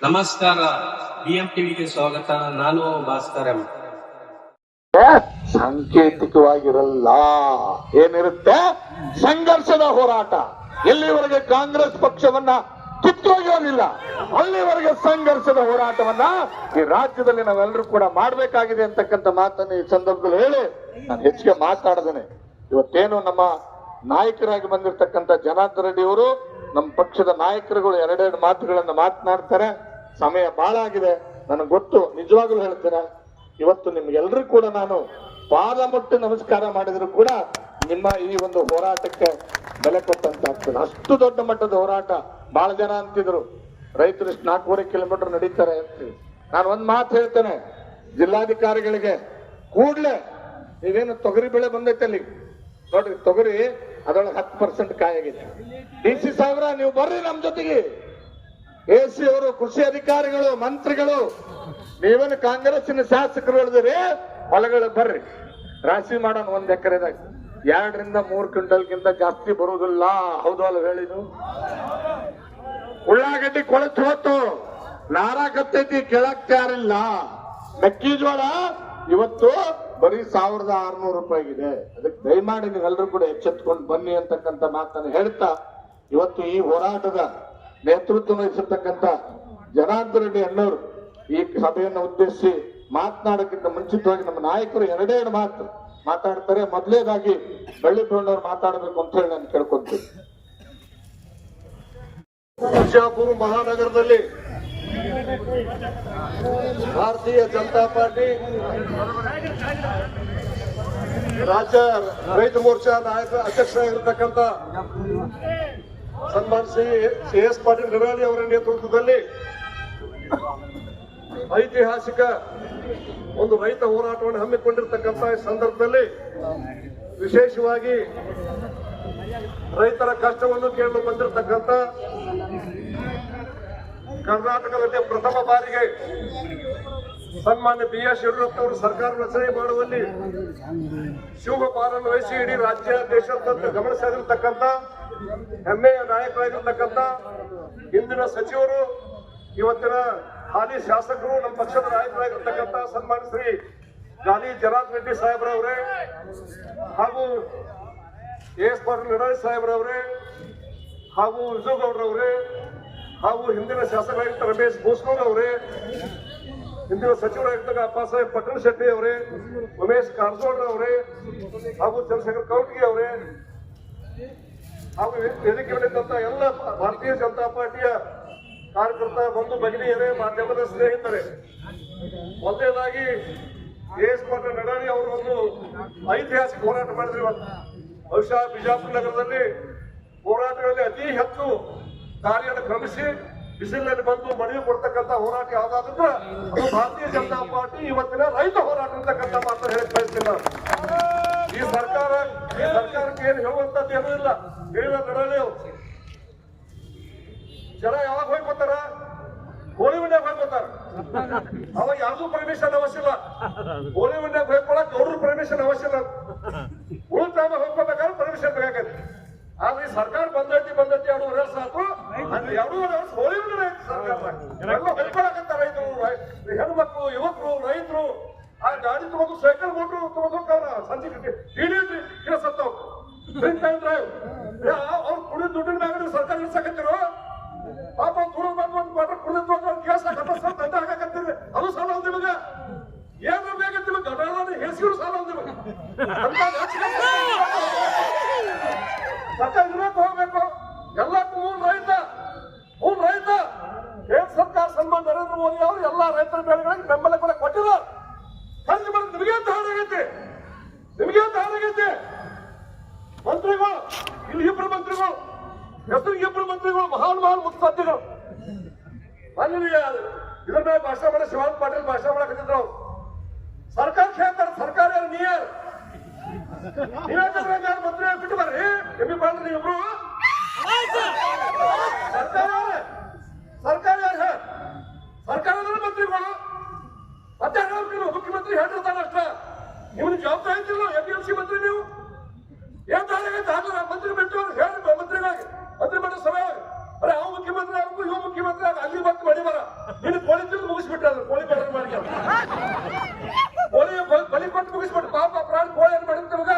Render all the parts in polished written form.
ನಮಸ್ಕಾರ, ಬಿಎಂ ಟಿವಿಗೆ ಸ್ವಾಗತ. ನಾನು ಭಾಸ್ಕರ್ ಎಂ. ಸಾಂಕೇತಿಕವಾಗಿರಲ್ಲ, ಏನಿರುತ್ತೆ ಸಂಘರ್ಷದ ಹೋರಾಟ. ಎಲ್ಲಿವರೆಗೆ ಕಾಂಗ್ರೆಸ್ ಪಕ್ಷವನ್ನ ಕಿತ್ತೊಗೆಯೋದಿಲ್ಲ ಅಲ್ಲಿವರೆಗೆ ಸಂಘರ್ಷದ ಹೋರಾಟವನ್ನ ಈ ರಾಜ್ಯದಲ್ಲಿ ನಾವೆಲ್ಲರೂ ಕೂಡ ಮಾಡಬೇಕಾಗಿದೆ ಅಂತಕ್ಕಂಥ ಮಾತನ್ನು ಈ ಸಂದರ್ಭದಲ್ಲಿ ಹೇಳಿ ನಾನು ಹೆಚ್ಚಿಗೆ ಮಾತಾಡದೇನೆ. ಇವತ್ತೇನು ನಮ್ಮ ನಾಯಕರಾಗಿ ಬಂದಿರತಕ್ಕಂಥ ಜನಾರ್ದನ್ ರೆಡ್ಡಿ ಅವರು ನಮ್ಮ ಪಕ್ಷದ ನಾಯಕರುಗಳು ಎರಡೆರಡು ಮಾತುಗಳನ್ನ ಮಾತನಾಡ್ತಾರೆ. ಸಮಯ ಬಹಳ ಆಗಿದೆ, ನನಗೆ ಗೊತ್ತು. ನಿಜವಾಗ್ಲೂ ಹೇಳ್ತೇನೆ, ಇವತ್ತು ನಿಮ್ಗೆಲ್ರೂ ಕೂಡ ನಾನು ಪಾದ ಮುಟ್ಟಿ ನಮಸ್ಕಾರ ಮಾಡಿದ್ರು ಕೂಡ ನಿಮ್ಮ ಈ ಒಂದು ಹೋರಾಟಕ್ಕೆ ಬೆಲೆ ಕೊಟ್ಟಂತಾಗ್ತದೆ. ಅಷ್ಟು ದೊಡ್ಡ ಮಟ್ಟದ ಹೋರಾಟ. ಬಹಳ ಜನ ಅಂತಿದ್ರು ರೈತರು 4.5 ಕಿಲೋಮೀಟರ್ ನಡೀತಾರೆ ಅಂತ. ನಾನು ಒಂದ್ ಮಾತು ಹೇಳ್ತೇನೆ ಜಿಲ್ಲಾಧಿಕಾರಿಗಳಿಗೆ, ಕೂಡ್ಲೆ ನೀವೇನು ತೊಗರಿ ಬೆಳೆ ಬಂದೈತೆ ಅಲ್ಲಿ ನೋಡ್ರಿ, ತೊಗರಿ ಅದರೊಳಗೆ 10% ಕಾಯಾಗಿದೆ. DC ಸಾಹೇಬ್ರ ನೀವು ಬರ್ರಿ ನಮ್ಮ ಜೊತೆಗೆ. AC ಅವರು, ಕೃಷಿ ಅಧಿಕಾರಿಗಳು, ಮಂತ್ರಿಗಳು, ನೀವೇನು ಕಾಂಗ್ರೆಸ್ಸಿನ ಶಾಸಕರು ಹೇಳಿದ್ರಿ, ಹೊಲಗಳು ಬರ್ರಿ, ರಾಶಿ ಮಾಡೋಣ. 1 ಎಕರೆದಾಗ 2 ರಿಂದ 3 ಕ್ವಿಂಟಲ್ಗಿಂತ ಜಾಸ್ತಿ ಬರುವುದಿಲ್ಲ. ಹೌದು ಅಲ್ಲ ಹೇಳಿದ್ರು? ಉಳ್ಳಾಗಡ್ಡಿ ಕೊಳತು ಹೋತು, ನಾರಾಕತ್ತೈತಿ, ಕೇಳಕ್ ತಯಾರಿಲ್ಲ. ಮೆಕ್ಕೆಜೋಳ ಇವತ್ತು ಬರೀ 1600 ರೂಪಾಯಿಗಿದೆ. ಅದಕ್ಕೆ ದಯಮಾಡಿ ನೀವೆಲ್ಲರೂ ಕೂಡ ಎಚ್ಚೆತ್ಕೊಂಡು ಬನ್ನಿ ಅಂತಕ್ಕಂಥ ಮಾತನ್ನು ಹೇಳ್ತಾ, ಇವತ್ತು ಈ ಹೋರಾಟದ ನೇತೃತ್ವ ವಹಿಸಿರ್ತಕ್ಕಂಥ ಜನಾರ್ದನ್ ರೆಡ್ಡಿ ಅಣ್ಣವರು ಈ ಸಭೆಯನ್ನು ಉದ್ದೇಶಿಸಿ ಮಾತನಾಡೋಕ್ಕಿಂತ ಮುಂಚಿತವಾಗಿ ನಮ್ಮ ನಾಯಕರು ಎರಡೆರಡು ಮಾತು ಮಾತಾಡ್ತಾರೆ. ಮೊದಲೇದಾಗಿ ಬೆಳ್ಳಿಪಣ್ಣವ್ರು ಮಾತಾಡಬೇಕು ಅಂತ ಹೇಳಿ ನಾನು ಕೇಳ್ಕೊಂತೀನಿ. ಬಿಜಾಪುರ ಮಹಾನಗರದಲ್ಲಿ ಭಾರತೀಯ ಜನತಾ ಪಾರ್ಟಿ ರಾಜ್ಯ ರೈತ ಮೋರ್ಚಾ ನಾಯಕ ಅಧ್ಯಕ್ಷರಾಗಿರ್ತಕ್ಕಂಥ ಸನ್ಮಾನ್ ಸಿ ಎಸ್ ಪಾಟೀಲ್ ನಿರಾಳಿ ಅವರ ನೇತೃತ್ವದಲ್ಲಿ ಐತಿಹಾಸಿಕ ಒಂದು ರೈತ ಹೋರಾಟವನ್ನು ಹಮ್ಮಿಕೊಂಡಿರ್ತಕ್ಕಂಥ ಈ ಸಂದರ್ಭದಲ್ಲಿ ವಿಶೇಷವಾಗಿ ರೈತರ ಕಷ್ಟವನ್ನು ಕೇಳಲು ಬಂದಿರತಕ್ಕಂಥ ಕರ್ನಾಟಕದಲ್ಲಿ ಪ್ರಥಮ ಬಾರಿಗೆ ಸನ್ಮಾನ್ಯ BS ಯಡಿಯೂರಪ್ಪ ಅವರು ಸರ್ಕಾರ ರಚನೆ ಮಾಡುವಲ್ಲಿ ಶಿವಪಾಲನ್ನು ವಹಿಸಿ ಇಡೀ ರಾಜ್ಯ ದೇಶಾದ್ಯಂತ ಗಮನ ಸೆಳೆದಿರ್ತಕ್ಕಂಥ ಹೆಮ್ಮೆಯ ನಾಯಕರಾಗಿರ್ತಕ್ಕಂಥ ಹಿಂದಿನ ಸಚಿವರು, ಇವತ್ತಿನ ಹಾಲಿ ಶಾಸಕರು, ನಮ್ಮ ಪಕ್ಷದ ನಾಯಕರಾಗಿರ್ತಕ್ಕಂಥ ಸನ್ಮಾನ್ಯ ಶ್ರೀ ಗಾಲಿ ಜನಾರ್ದನ್ ರೆಡ್ಡಿ ಸಾಹೇಬ್ರವರೇ, ಹಾಗೂ AS ಪಾಟೀಲ್ ನಿರಾಳಿ ಸಾಹೇಬ್ರವರೇ, ಹಾಗೂ ವಿಜುಗೌಡ್ರವರೇ, ಹಾಗೂ ಹಿಂದಿನ ಶಾಸಕರಾಗಿರ್ತ ರಮೇಶ್ ಭೂಸ್ನೂರ್ ಅವರೇ, ಹಿಂದಿನ ಸಚಿವರಾಗಿರ್ತಕ್ಕ ಅಪ್ಪಾಸಾಹೇಬ್ ಪಟ್ಟಣ ಶೆಟ್ಟಿ ಅವರೇ, ಉಮೇಶ್ ಕಾರಜೋಳ ಅವರೇ, ಹಾಗೂ ಚಂದ್ರಶೇಖರ್ ಕೌಟ್ಗಿ ಅವರೇ, ಹಾಗೂ ವೇದಿಕೆ ಮೇಲಿದ್ದಂತ ಎಲ್ಲ ಭಾರತೀಯ ಜನತಾ ಪಾರ್ಟಿಯ ಕಾರ್ಯಕರ್ತ ಬಂಧು ಭಗಿನಿಯರೇ, ಮಾಧ್ಯಮದ ಸ್ನೇಹಿತರೆ, ಮೊದಲನೇದಾಗಿ AS ಪಾಟೀಲ್ ನಿರಾಳಿ ಅವರು ಒಂದು ಐತಿಹಾಸಿಕ ಹೋರಾಟ ಮಾಡಿದ್ರು. ಬಹುಶಃ ಬಿಜಾಪುರ ನಗರದಲ್ಲಿ ಹೋರಾಟಗಳಲ್ಲಿ ಅತಿ ಹೆಚ್ಚು ಕಾರ್ಯವನ್ನು ಕ್ರಮಿಸಿ ಬಿಸಿಲಿನಲ್ಲಿ ಬಂದು ಮನವಿ ಕೊಡ್ತಕ್ಕಂಥ ಹೋರಾಟ ಯಾವ್ದಾದ್ರೆ ಅದು ಭಾರತೀಯ ಜನತಾ ಪಾರ್ಟಿ ಇವತ್ತಿನ ರೈತ ಹೋರಾಟ ಅಂತಕ್ಕಂಥ ಮಾತನ್ನು ಹೇಳಕ್ ಬಯಸ್ತೀನಿ. ಈ ಸರ್ಕಾರಕ್ಕೆ ಏನು ಹೇಳುವಂತದ್ದು ಏನೂ ಇಲ್ಲ. ಹೇಳಿದ ನಿರಾಳಿ ಅವರು ಜನ ಯಾವಾಗ ಹೋಗ್ಕೊತಾರ? ಹೋಳಿ ಮನ್ಯಾಗ ಹೋಗ್ಕೊತಾರ. ಅವಾಗ ಯಾರ್ದು ಪರ್ಮಿಷನ್ ಅವಶ್ಯ ಇಲ್ಲ. ಹೋಳಿ ಮನ್ಯಾಗ ಹೋಗ್ಕೊಳಕ್ ಅವ್ರ ಪರ್ಮಿಷನ್ ಅವಶ್ಯ ಇಲ್ಲ. ಉಳಿತಾಮ ಹೋಗ್ಕೋಬೇಕಾದ್ರೆ ಪರ್ಮಿಷನ್ ಬೇಕಾಗತ್ತೆ. ಆದ್ರೆ ಈ ಸರ್ಕಾರ ಬಂದೈತಿ 2 ವರ್ಷ ಆಯ್ತು, 2 ವರ್ಷ ಹೋಳಿ ಮನೆ ಸರ್ಕಾರ ಹೊಯ್ಕೊಳಕಂತ ರೈತರು, ಹೆಣ್ಮಕ್ಳು, ಯುವಕರು, ರೈತರು ಆ ಗಾಡಿ ತಗೊಂಡು ಸೈಕಲ್ ಮೋಟ್ರು ತಗೊಂಡು ಸಂಜೆ ಕೆಲಸತ್ತಾವ ಡ್ರಿಂಕ್ ಅಂಡ್ ಡ್ರೈವ್. ಅವ್ರು ಕುಡಿದ ದುಡ್ಡಿನ ಮ್ಯಾಗ ಸರ್ಕಾರ ಇಡ್ಸಕತ್ತಿರೋ ಪಾಪ ತುಳು ಬಂದು ಒಂದು ಕ್ವಾರ್ಟರ್ ಕುಡಿದ ಕೇಸ್ ದಂಡ ಹಾಕಕತ್ತೀರಿ. ಅದು ಸಾಲ ಅಲ್ ನಿಮಗ ಏನ್ ಬೇಕಂತ ನಿಮಗೆ ಗಡಾಡ ಹೆಸಿರು ಸಾಲ ಅಲ್ ನಿಮಗೆ ಸರ್ಕಾರ ಇರಕ್ಕೆ ಹೋಗ್ಬೇಕು. ಎಲ್ಲಕ್ಕೂ ಮೂಲ ರೈತ ಏನ್ ಸರ್ಕಾರ ಸನ್ಮಾನ್ ನರೇಂದ್ರ ಮೋದಿ ಅವರು ಎಲ್ಲಾ ರೈತರ ಬೆಳೆಗಳಿಗೆ ಬೆಂಬಲ ಕೂಡ ಕೊಟ್ಟಿದ್ದಾರೆ. ನಿಮಗೇಂತ ಹಾಳಾಗೈತಿ, ಮಂತ್ರಿಗಳು ಇಲ್ಲಿ 2 ಮಂತ್ರಿಗಳು, ಹೆಸರಿಗೆ 2 ಮಂತ್ರಿಗಳು, ಮಹಾನ್ ಮುತ್ಸದ್ದಿಗಳು. ಅಲ್ಲಿ ಇದ್ರ ಮೇಲೆ ಭಾಷಣ ಮಾಡಿ ಶಿವಾನಂದ ಪಾಟೀಲ್ ಭಾಷಣ ಮಾಡಕತ್ತಿದ್ರು. ಅವ್ರು ಸರ್ಕಾರ ಕೇಳ್ತಾರೆ, ಸರ್ಕಾರ ಯಾರು ನೀವ್ಯಾರು ಮಂತ್ರಿ ಬಿಟ್ಟು ಬರ್ರಿ ಎಮ್ಮಿ ಮಾಡ್ರಿ ನೀವಿಬ್ರು. ಸರ್ಕಾರ ಯಾರು? ಸರ್ಕಾರದಲ್ಲಿ ಮಂತ್ರಿಗಳು ಮತ್ತೆ ಮುಖ್ಯಮಂತ್ರಿ ಹೇಳಿರ್ತಾರ ಅಷ್ಟ. ನಿಮ್ಗೆ ಜವಾಬ್ದಾರಿ ಐತಿಲ್ಲ. APMC ಮಂತ್ರಿ ನೀವು ಏನ್ ಮಂತ್ರಿ ಬಿಟ್ಟು ಹೇಳಿ ಮಂತ್ರಿಗಳಿಗೆ ಮಂತ್ರಿ ಮಂಡಲ ಸಭೆ. ಅರೆ ಅವ್ ಮುಖ್ಯಮಂತ್ರಿ ಆಗಬೇಕು, ಇವ್ ಮುಖ್ಯಮಂತ್ರಿ ಆಗ ಅಲ್ಲಿ ಬಂದು ಮಾಡಿ ಬರ ಪ್ರಾಣ ಕೋಳಿ ಏನ್ ಮಾಡಿರ್ತ ನಮಗ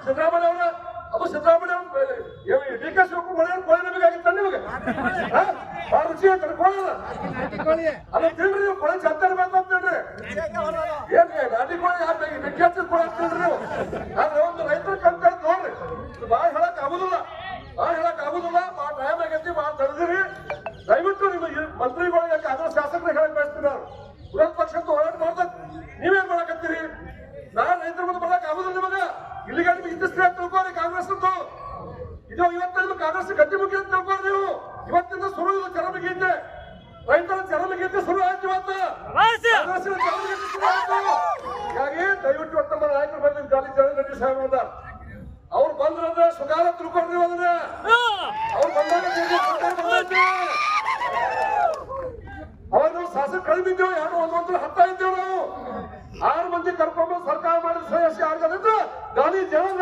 ಸಿದ್ದರಾಮಯ್ಯ ಅವರ ಅದು ಸಿದ್ದರಾಮಯ್ಯ ಡಿ ಕೆ ಶಿವಕುಮಾರ್ ಕೋಳಿ ನಮಗಾಗಿತ್ತ ನಿಮಗೆ ಬಹಳ ರುಚಿ ಅಂತ ಕೋಳಲ್ಲ ಅದ ತಿಳ್ರಿ ನೀವು ಕೋಳಿ ಚಂದ ಅಂತ ಹೇಳ್ರಿ ಏನ್ ನಾಟಿ ಕೋಳಿ ಯಾಕೆ ಬೆಂಕಿ ಹಚ್ಚಿದ ಕೋಳಿ ಹಾಕ್ತಿಲ್ರಿ ನೀವು ಆದ್ರೆ ಒಂದು ರೈತರ ಕಂತ ನೋಡ್ರಿ ಬಾಳ ಹೇಳಕ್ ಆಗುದಿಲ್ಲ ಭಾಳ ಟೈಮ್ ಆಗೈತಿ ಭಾಳ ತಡೆದಿರಿ ದಯವಿಟ್ಟು ನಿಮ್ಮ ಮಂತ್ರಿಗಳಿಗೆ ಕಾಂಗ್ರೆಸ್ ಶಾಸಕರಿಗೆ ಹೇಳಕ್ ಬಯಸ್ತೀನಿ ನಾನು ವಿರೋಧ ಪಕ್ಷಕ್ಕೆ ಹೋರಾಟ ಮಾಡ್ದ ನೀವೇನ್ ಮಾಡಕತ್ತೀರಿ ನಾನ್ ರೈತರ ಮುಂದೆ ಬರಕ್ ಆಗುದಿಲ್ಲ ನಿಮಗ ಇಲ್ಲಿಗೆ ನಿಮ್ಗೆ ಇತಿಸ್ತ್ರಿ ಅಂತ ತಿಳ್ಕೋರಿ ಕಾಂಗ್ರೆಸ್ ಅಂತೂ ಇದು ಇವತ್ತು ಕಾಂಗ್ರೆಸ್ ಗಟ್ಟಿ ಮುಗಿ ಅಂತ ತಿಳ್ಕೋರಿ ನೀವು ಇವತ್ತಿಂದ ಶುರು ಇದು ಚರಮಗೀತೆ ರೈತರ ಚರಮಗೀತೆ ಶುರು ಆಯ್ತು ಇವತ್ತು ಕಾಂಗ್ರೆಸ್ಸಿನ ಚರಮಗೀತೆ ಶುರು ಆಯ್ತು ಹೀಗಾಗಿ ದಯವಿಟ್ಟು ಇವತ್ತು ನಮ್ಮ ನಾಯಕರು ಬಂದಿದ್ದು ಗಾಲಿ ಜಗದೀಶ್ ಸಾಹೇಬ್ ಅಂತ ಅವ್ರು ಬಂದ್ರೆ ಸುಗಾರ ತಿಳ್ಕೊಂಡ್ರಿ ಅದನ್ನ ಅವ್ರು ಬಂದಾಗ ಅವರು ಶಾಸಕ ಕಳಿಬಿದ್ದೇವೆ ಎರಡು ಒಂದೊಂದು ಹತ್ತ ಇದ್ದೇವೆ ನಾವು 6 ಮಂದಿ ಕರ್ಕೊಂಡು ಸರ್ಕಾರ ಮಾಡಿದ ಸದಸ್ಯ ಆಗಲಿಲ್ಲ ಗಾಲಿ ಜಗನ್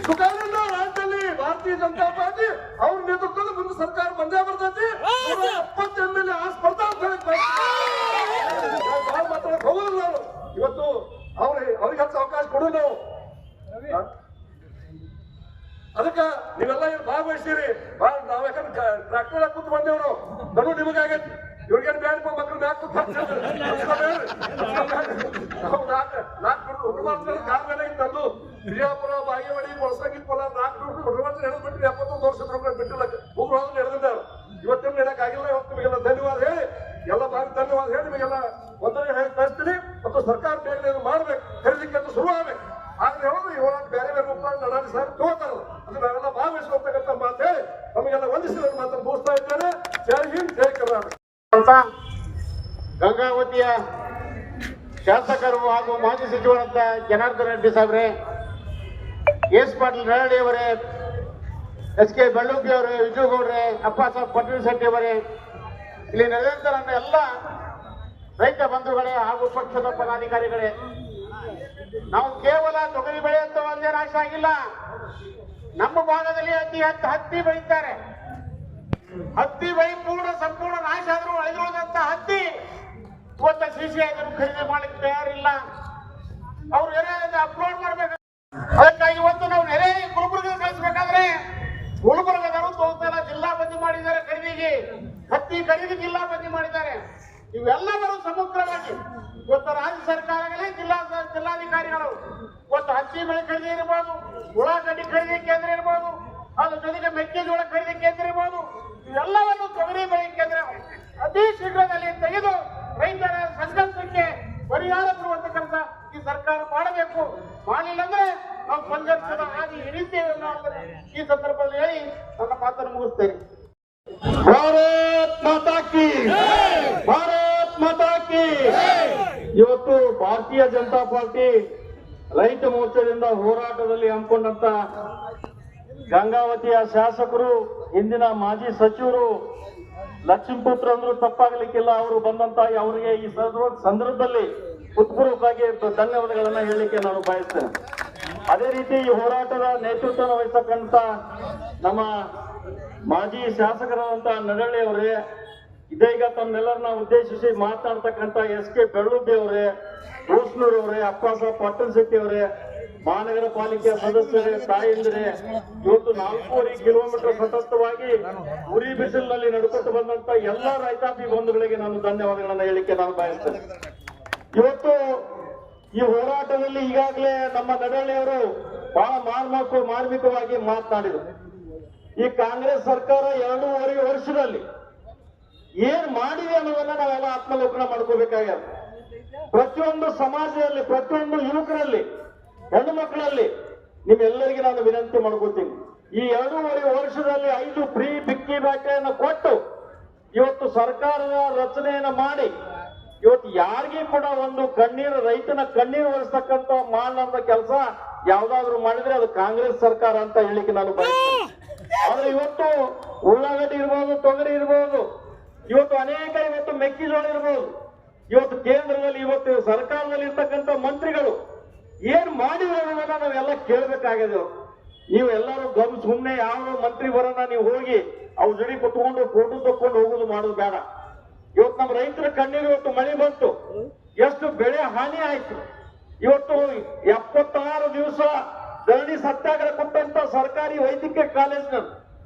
ಸುಗಾರಿಲ್ಲ ರಾಜ್ಯದಲ್ಲಿ ಭಾರತೀಯ ಜನತಾ ಪಾರ್ಟಿ ಅವ್ರ ನೇತೃತ್ವದ ಮುಂದೆ ಸರ್ಕಾರ ಬಂದೇ ಬರ್ತೈತಿ 70 MLA ಆಸ್ ಬರ್ತಾ ಮಾತಾಡಕ್ ಹೋಗೋದಿಲ್ಲ ನಾವು ಇವತ್ತು ಅವ್ರಿಗೆ ಹಚ್ಚ ಅವಕಾಶ ಕೊಡು ನಾವು ಅದಕ್ಕೆ ನೀವೆಲ್ಲ ಏನು ಭಾಗವಹಿಸಿರಿ ನಾವ್ ಯಾಕಂದ್ರೆ ಟ್ರಾಕ್ಟರ್ ಕೂತ್ ಬಂದೇವ್ರು ನಾನು ನಿಮಗಾಗೈತಿ ಇವ್ರಿಗೇನು ಬ್ಯಾಡ ಮಕ್ಕಳು ಮ್ಯಾಕ್ ಕೂತ್ ಕಾಲ ಮೇಲೆ ತಂದು ಬಿಜಾಪುರ ಬಾಗೇವಾಡಿ ಕೊಳಸಂಗಿ ಕೋಲಾರ 4 ವರ್ಷ ಬಿಟ್ಟು 71 ವರ್ಷ ಬಿಟ್ಟಿಲ್ಲ ಮುಗ್ರು ಹೋದ್ರೆ ನಡೆದಿದ್ದಾರೆ ಇವತ್ತಿನ ಹೇಳಕ್ ಆಗಿಲ್ಲ ಇವತ್ತು ನಿಮಗೆಲ್ಲ ಧನ್ಯವಾದ ಹೇಳಿ ಎಲ್ಲ ಭಾಗ ಧನ್ಯವಾದ ಹೇಳಿ ನಿಮಗೆಲ್ಲ ಒಂದನೇ ಹೇಳಿ ಕಳಿಸ್ತೀನಿ ಮತ್ತು ಸರ್ಕಾರ ಬೇಗನೆ ಮಾಡ್ಬೇಕು ಖರೀದಿಕ್ಕೆ ಅಂತ ಶುರು ಆಗ್ಬೇಕು ಆದ್ರೆ ಹೇಳೋದು ಈ ಹೋರಾಟ ಬೇರೆ ಬೇರೆ ರೂಪ ನಡಾಡಿ ಸರ್ ತಗೋತಾರಲ್ಲ ಅದು ನಾವೆಲ್ಲ ಭಾಗವಹಿಸುವಂತಕ್ಕಂಥ ಮಾತು ಹೇಳಿ ನಮಗೆಲ್ಲ ವಂದಿಸಿದ ಮಾತನ್ನು ಮುಗಿಸ್ತಾ ಇದ್ದೇನೆ ಜೈ ಹಿಂದ್ ಜೈ ಕರ್ನಾಟಕ ಅಂತ ಗಂಗಾವತಿಯ ಶಾಸಕರು ಹಾಗೂ ಮಾಜಿ ಸಚಿವರಂತ ಜನಾರ್ದನ ರೆಡ್ಡಿ ಸಾಹೇಬ್ರೆ, ಎಸ್ ಪಾಟೀಲ್ ನರಳಿ ಅವರೇ, ಎಸ್ ಕೆ ಬೆಳ್ಳುಪ್ಪಿ ಅವರೇ, ವಿಜಯಗೌಡ್ರೆ, ಅಪ್ಪಾಸಾಬ್ ಪಟೇಲ್ ಶೆಟ್ಟಿ ಅವರೇ, ಇಲ್ಲಿ ನಡೆದಂತ ನನ್ನ ಎಲ್ಲ ರೈತ ಬಂಧುಗಳೇ ಹಾಗೂ ಪಕ್ಷದ ಪದಾಧಿಕಾರಿಗಳೇ, ನಾವು ಕೇವಲ ತೊಗರಿ ಬೆಳೆ ಅಂತ ಒಂದೇ ನಾಶ ಆಗಿಲ್ಲ. ನಮ್ಮ ಭಾಗದಲ್ಲಿ ಅತಿ ಹೆಚ್ಚು ಹತ್ತಿ ಬೆಳೀತಾರೆ. ಹತ್ತಿ ಬೆಳೆ ಸಂಪೂರ್ಣ ನಾಶ ಆದ್ರೂ ಅಳಿದುಳಿದಂತ ಹತ್ತಿ ಇವತ್ತ ಸಿಸಿ ಅದನ್ನು ಖರೀದಿ ಮಾಡ್ಲಿಕ್ಕೆ ತಯಾರಿಲ್ಲ. ಅವ್ರು ಏನಾದ್ರು ಅಪ್ಲೋಡ್ ಮಾಡ್ಬೇಕು. ಅದಕ್ಕಾಗಿ ಇವತ್ತು ನಾವು ನೆರೆ ಗುಲ್ಬರ್ಗ ಕಳಿಸ್ಬೇಕಾದ್ರೆ ಗುಲ್ಬರ್ಗದವರು ತೋರ್ತಾರ ಜಿಲ್ಲಾ ಬಂದಿ ಮಾಡಿದ್ದಾರೆ ಖರೀದಿಗೆ, ಹತ್ತಿ ಖರೀದಿ ಜಿಲ್ಲಾ ಬಂದಿ ಮಾಡಿದ್ದಾರೆ. ಇವೆಲ್ಲವರು ಸಮಗ್ರವಾಗಿ ಇವತ್ತು ರಾಜ್ಯ ಸರ್ಕಾರಗಳೇ ಜಿಲ್ಲಾಧಿಕಾರಿಗಳು ಇವತ್ತು ಹತ್ತಿ ಬೆಳೆ ಖರೀದಿ ಇರ್ಬೋದು, ಉಳ್ಳಾಗಡ್ಡಿ ಖರೀದಿ ಕೇಂದ್ರ ಇರ್ಬೋದು, ಅದ್ರ ಜೊತೆಗೆ ಮೆಕ್ಕೆಜೋಳ ಖರೀದಿ ಕೇಂದ್ರ ಇರ್ಬೋದು, ಇವೆಲ್ಲವನ್ನು ತೊಗರಿ ಬೆಳೆ ಕೇಂದ್ರ ಅತಿ ಶೀಘ್ರದಲ್ಲಿ ತೆಗೆದು ರೈತರ ಸಂಘರ್ಷಕ್ಕೆ ಪರಿಹಾರ ಕೊಡುವಂತ ಕೆಲಸ ಈ ಸರ್ಕಾರ ಮಾಡಬೇಕು. ಮಾಡಲಿಲ್ಲ ಅಂದ್ರೆ ನಾವು ಸಂಘರ್ಷದ ಹಾದಿ ಹಿಡಿತೇವೆ ಅನ್ನೋದನ್ನ ಈ ಸಂದರ್ಭದಲ್ಲಿ ಹೇಳಿ ನನ್ನ ಮಾತನ್ನು ಮುಗಿಸ್ತೇನೆ. ಭಾರತ್ ಮಾತಾ ಕಿ, ಭಾರತ್ ಮಾತಾ ಕಿ. ಇವತ್ತು ಭಾರತೀಯ ಜನತಾ ಪಾರ್ಟಿ ರೈತ ಮೋರ್ಚಾದಿಂದ ಹೋರಾಟದಲ್ಲಿ ಹಮ್ಮಿಕೊಂಡಂತ ಗಂಗಾವತಿಯ ಶಾಸಕರು, ಹಿಂದಿನ ಮಾಜಿ ಸಚಿವರು ಲಕ್ಷ್ಮೀಪುತ್ರ ಅಂದ್ರೂ ತಪ್ಪಾಗಲಿಕ್ಕಿಲ್ಲ, ಅವರು ಬಂದಂತ ಅವರಿಗೆ ಈ ಸಂದರ್ಭದಲ್ಲಿ ಹೃತ್ಪೂರ್ವಕವಾಗಿ ಧನ್ಯವಾದಗಳನ್ನ ಹೇಳಲಿಕ್ಕೆ ನಾನು ಬಯಸ್ತೇನೆ. ಅದೇ ರೀತಿ ಈ ಹೋರಾಟದ ನೇತೃತ್ವ ವಹಿಸತಕ್ಕಂತ ನಮ್ಮ ಮಾಜಿ ಶಾಸಕರಾದಂತ ನಡಳ್ಳಿ ಅವರೇ, ಇದೀಗ ತಮ್ಮೆಲ್ಲರನ್ನ ಉದ್ದೇಶಿಸಿ ಮಾತನಾಡ್ತಕ್ಕಂಥ ಎಸ್ ಕೆ ಬೆಳ್ಳುಬ್ಬಿ ಅವರೇ, ರೋಸ್ನೂರ್ ಅವರೇ, ಅಪ್ಪಾಸಾಬ್ ಪಟೇಲ್ ಶೆಟ್ಟಿ ಅವರೇ, ಮಹಾನಗರ ಪಾಲಿಕೆಯ ಸದಸ್ಯರೇ, ತಾಯಂದಿರೇ, ಇವತ್ತು 4.5 ಕಿಲೋಮೀಟರ್ ಸತತವಾಗಿ ಉರಿ ಬಿಸಿಲಿನಲ್ಲಿ ನಡ್ಕೊಟ್ಟು ಬಂದಂತ ಎಲ್ಲ ರೈತಾಪಿ ಬಂಧುಗಳಿಗೆ ನಾನು ಧನ್ಯವಾದಗಳನ್ನ ಹೇಳಿಕೆ ನಾನು ಬಯಸ್ತೇನೆ. ಇವತ್ತು ಈ ಹೋರಾಟದಲ್ಲಿ ಈಗಾಗಲೇ ನಮ್ಮ ನಡಳ್ಳಿಯವರು ಬಹಳ ಮಾರ್ಮಿಕವಾಗಿ ಮಾತನಾಡಿದರು. ಈ ಕಾಂಗ್ರೆಸ್ ಸರ್ಕಾರ 2.5 ವರ್ಷದಲ್ಲಿ ಏನ್ ಮಾಡಿದೆ ಅನ್ನೋದನ್ನ ನಾವೆಲ್ಲ ಆತ್ಮಲೋಕನ ಮಾಡ್ಕೋಬೇಕಾಗ್ಯದ. ಪ್ರತಿಯೊಂದು ಸಮಾಜದಲ್ಲಿ, ಪ್ರತಿಯೊಂದು ಯುವಕರಲ್ಲಿ, ಹೆಣ್ಣು ಮಕ್ಕಳಲ್ಲಿ ನಿಮ್ಮೆಲ್ಲರಿಗೆ ನಾನು ವಿನಂತಿ ಮಾಡ್ಕೋತೀನಿ, ಈ 2.5 ವರ್ಷದಲ್ಲಿ 5 ಫ್ರೀ ಬಿಕ್ಕಿ ಬಾಟೆಯನ್ನು ಕೊಟ್ಟು ಇವತ್ತು ಸರ್ಕಾರದ ರಚನೆಯನ್ನ ಮಾಡಿ ಇವತ್ತು ಯಾರಿಗೂ ಕೂಡ ಒಂದು ರೈತನ ಕಣ್ಣೀರು ಒರೆಸ್ತಕ್ಕಂತ ಮಾಡಲಾರ್ದ ಕೆಲಸ ಯಾವ್ದಾದ್ರು ಮಾಡಿದ್ರೆ ಅದು ಕಾಂಗ್ರೆಸ್ ಸರ್ಕಾರ ಅಂತ ಹೇಳಿಕ್ಕೆ ನಾನು ಬಯಸ್ತೇನೆ. ಆದ್ರೆ ಇವತ್ತು ಉಳ್ಳಾಗಡ್ಡಿ ಇರ್ಬೋದು, ತೊಗರಿ ಇರ್ಬೋದು, ಇವತ್ತು ಅನೇಕ ಇವತ್ತು ಮೆಕ್ಕೆಜೋಳ ಇರ್ಬೋದು, ಇವತ್ತು ಕೇಂದ್ರದಲ್ಲಿ ಇವತ್ತು ಸರ್ಕಾರದಲ್ಲಿ ಇರ್ತಕ್ಕಂಥ ಮಂತ್ರಿಗಳು ಏನ್ ಮಾಡಿದ್ರು ಅನ್ನೋದನ್ನ ನಾವೆಲ್ಲ ಕೇಳಬೇಕಾಗಿದೆ. ನೀವು ಎಲ್ಲರೂ ಸುಮ್ಮನೆ ಯಾವ ಮಂತ್ರಿ ಬರೋಣ ನೀವು ಹೋಗಿ ಅವ್ರ ಜೊತೆ ಕುತ್ಕೊಂಡು ಫೋಟೋ ತಕ್ಕೊಂಡು ಹೋಗುದು ಮಾಡೋದು ಬೇಡ. ಇವತ್ತು ನಮ್ಮ ರೈತರ ಕಣ್ಣೀರು ಇವತ್ತು ಮಳೆ ಬಂತು, ಎಷ್ಟು ಬೆಳೆ ಹಾನಿ ಆಯ್ತು. ಇವತ್ತು 76 ದಿವಸ ಧರಣಿ ಸತ್ಯಾಗ್ರಹ ಕೊಟ್ಟಂತ ಸರ್ಕಾರಿ ವೈದ್ಯಕೀಯ ಕಾಲೇಜಿನಲ್ಲಿ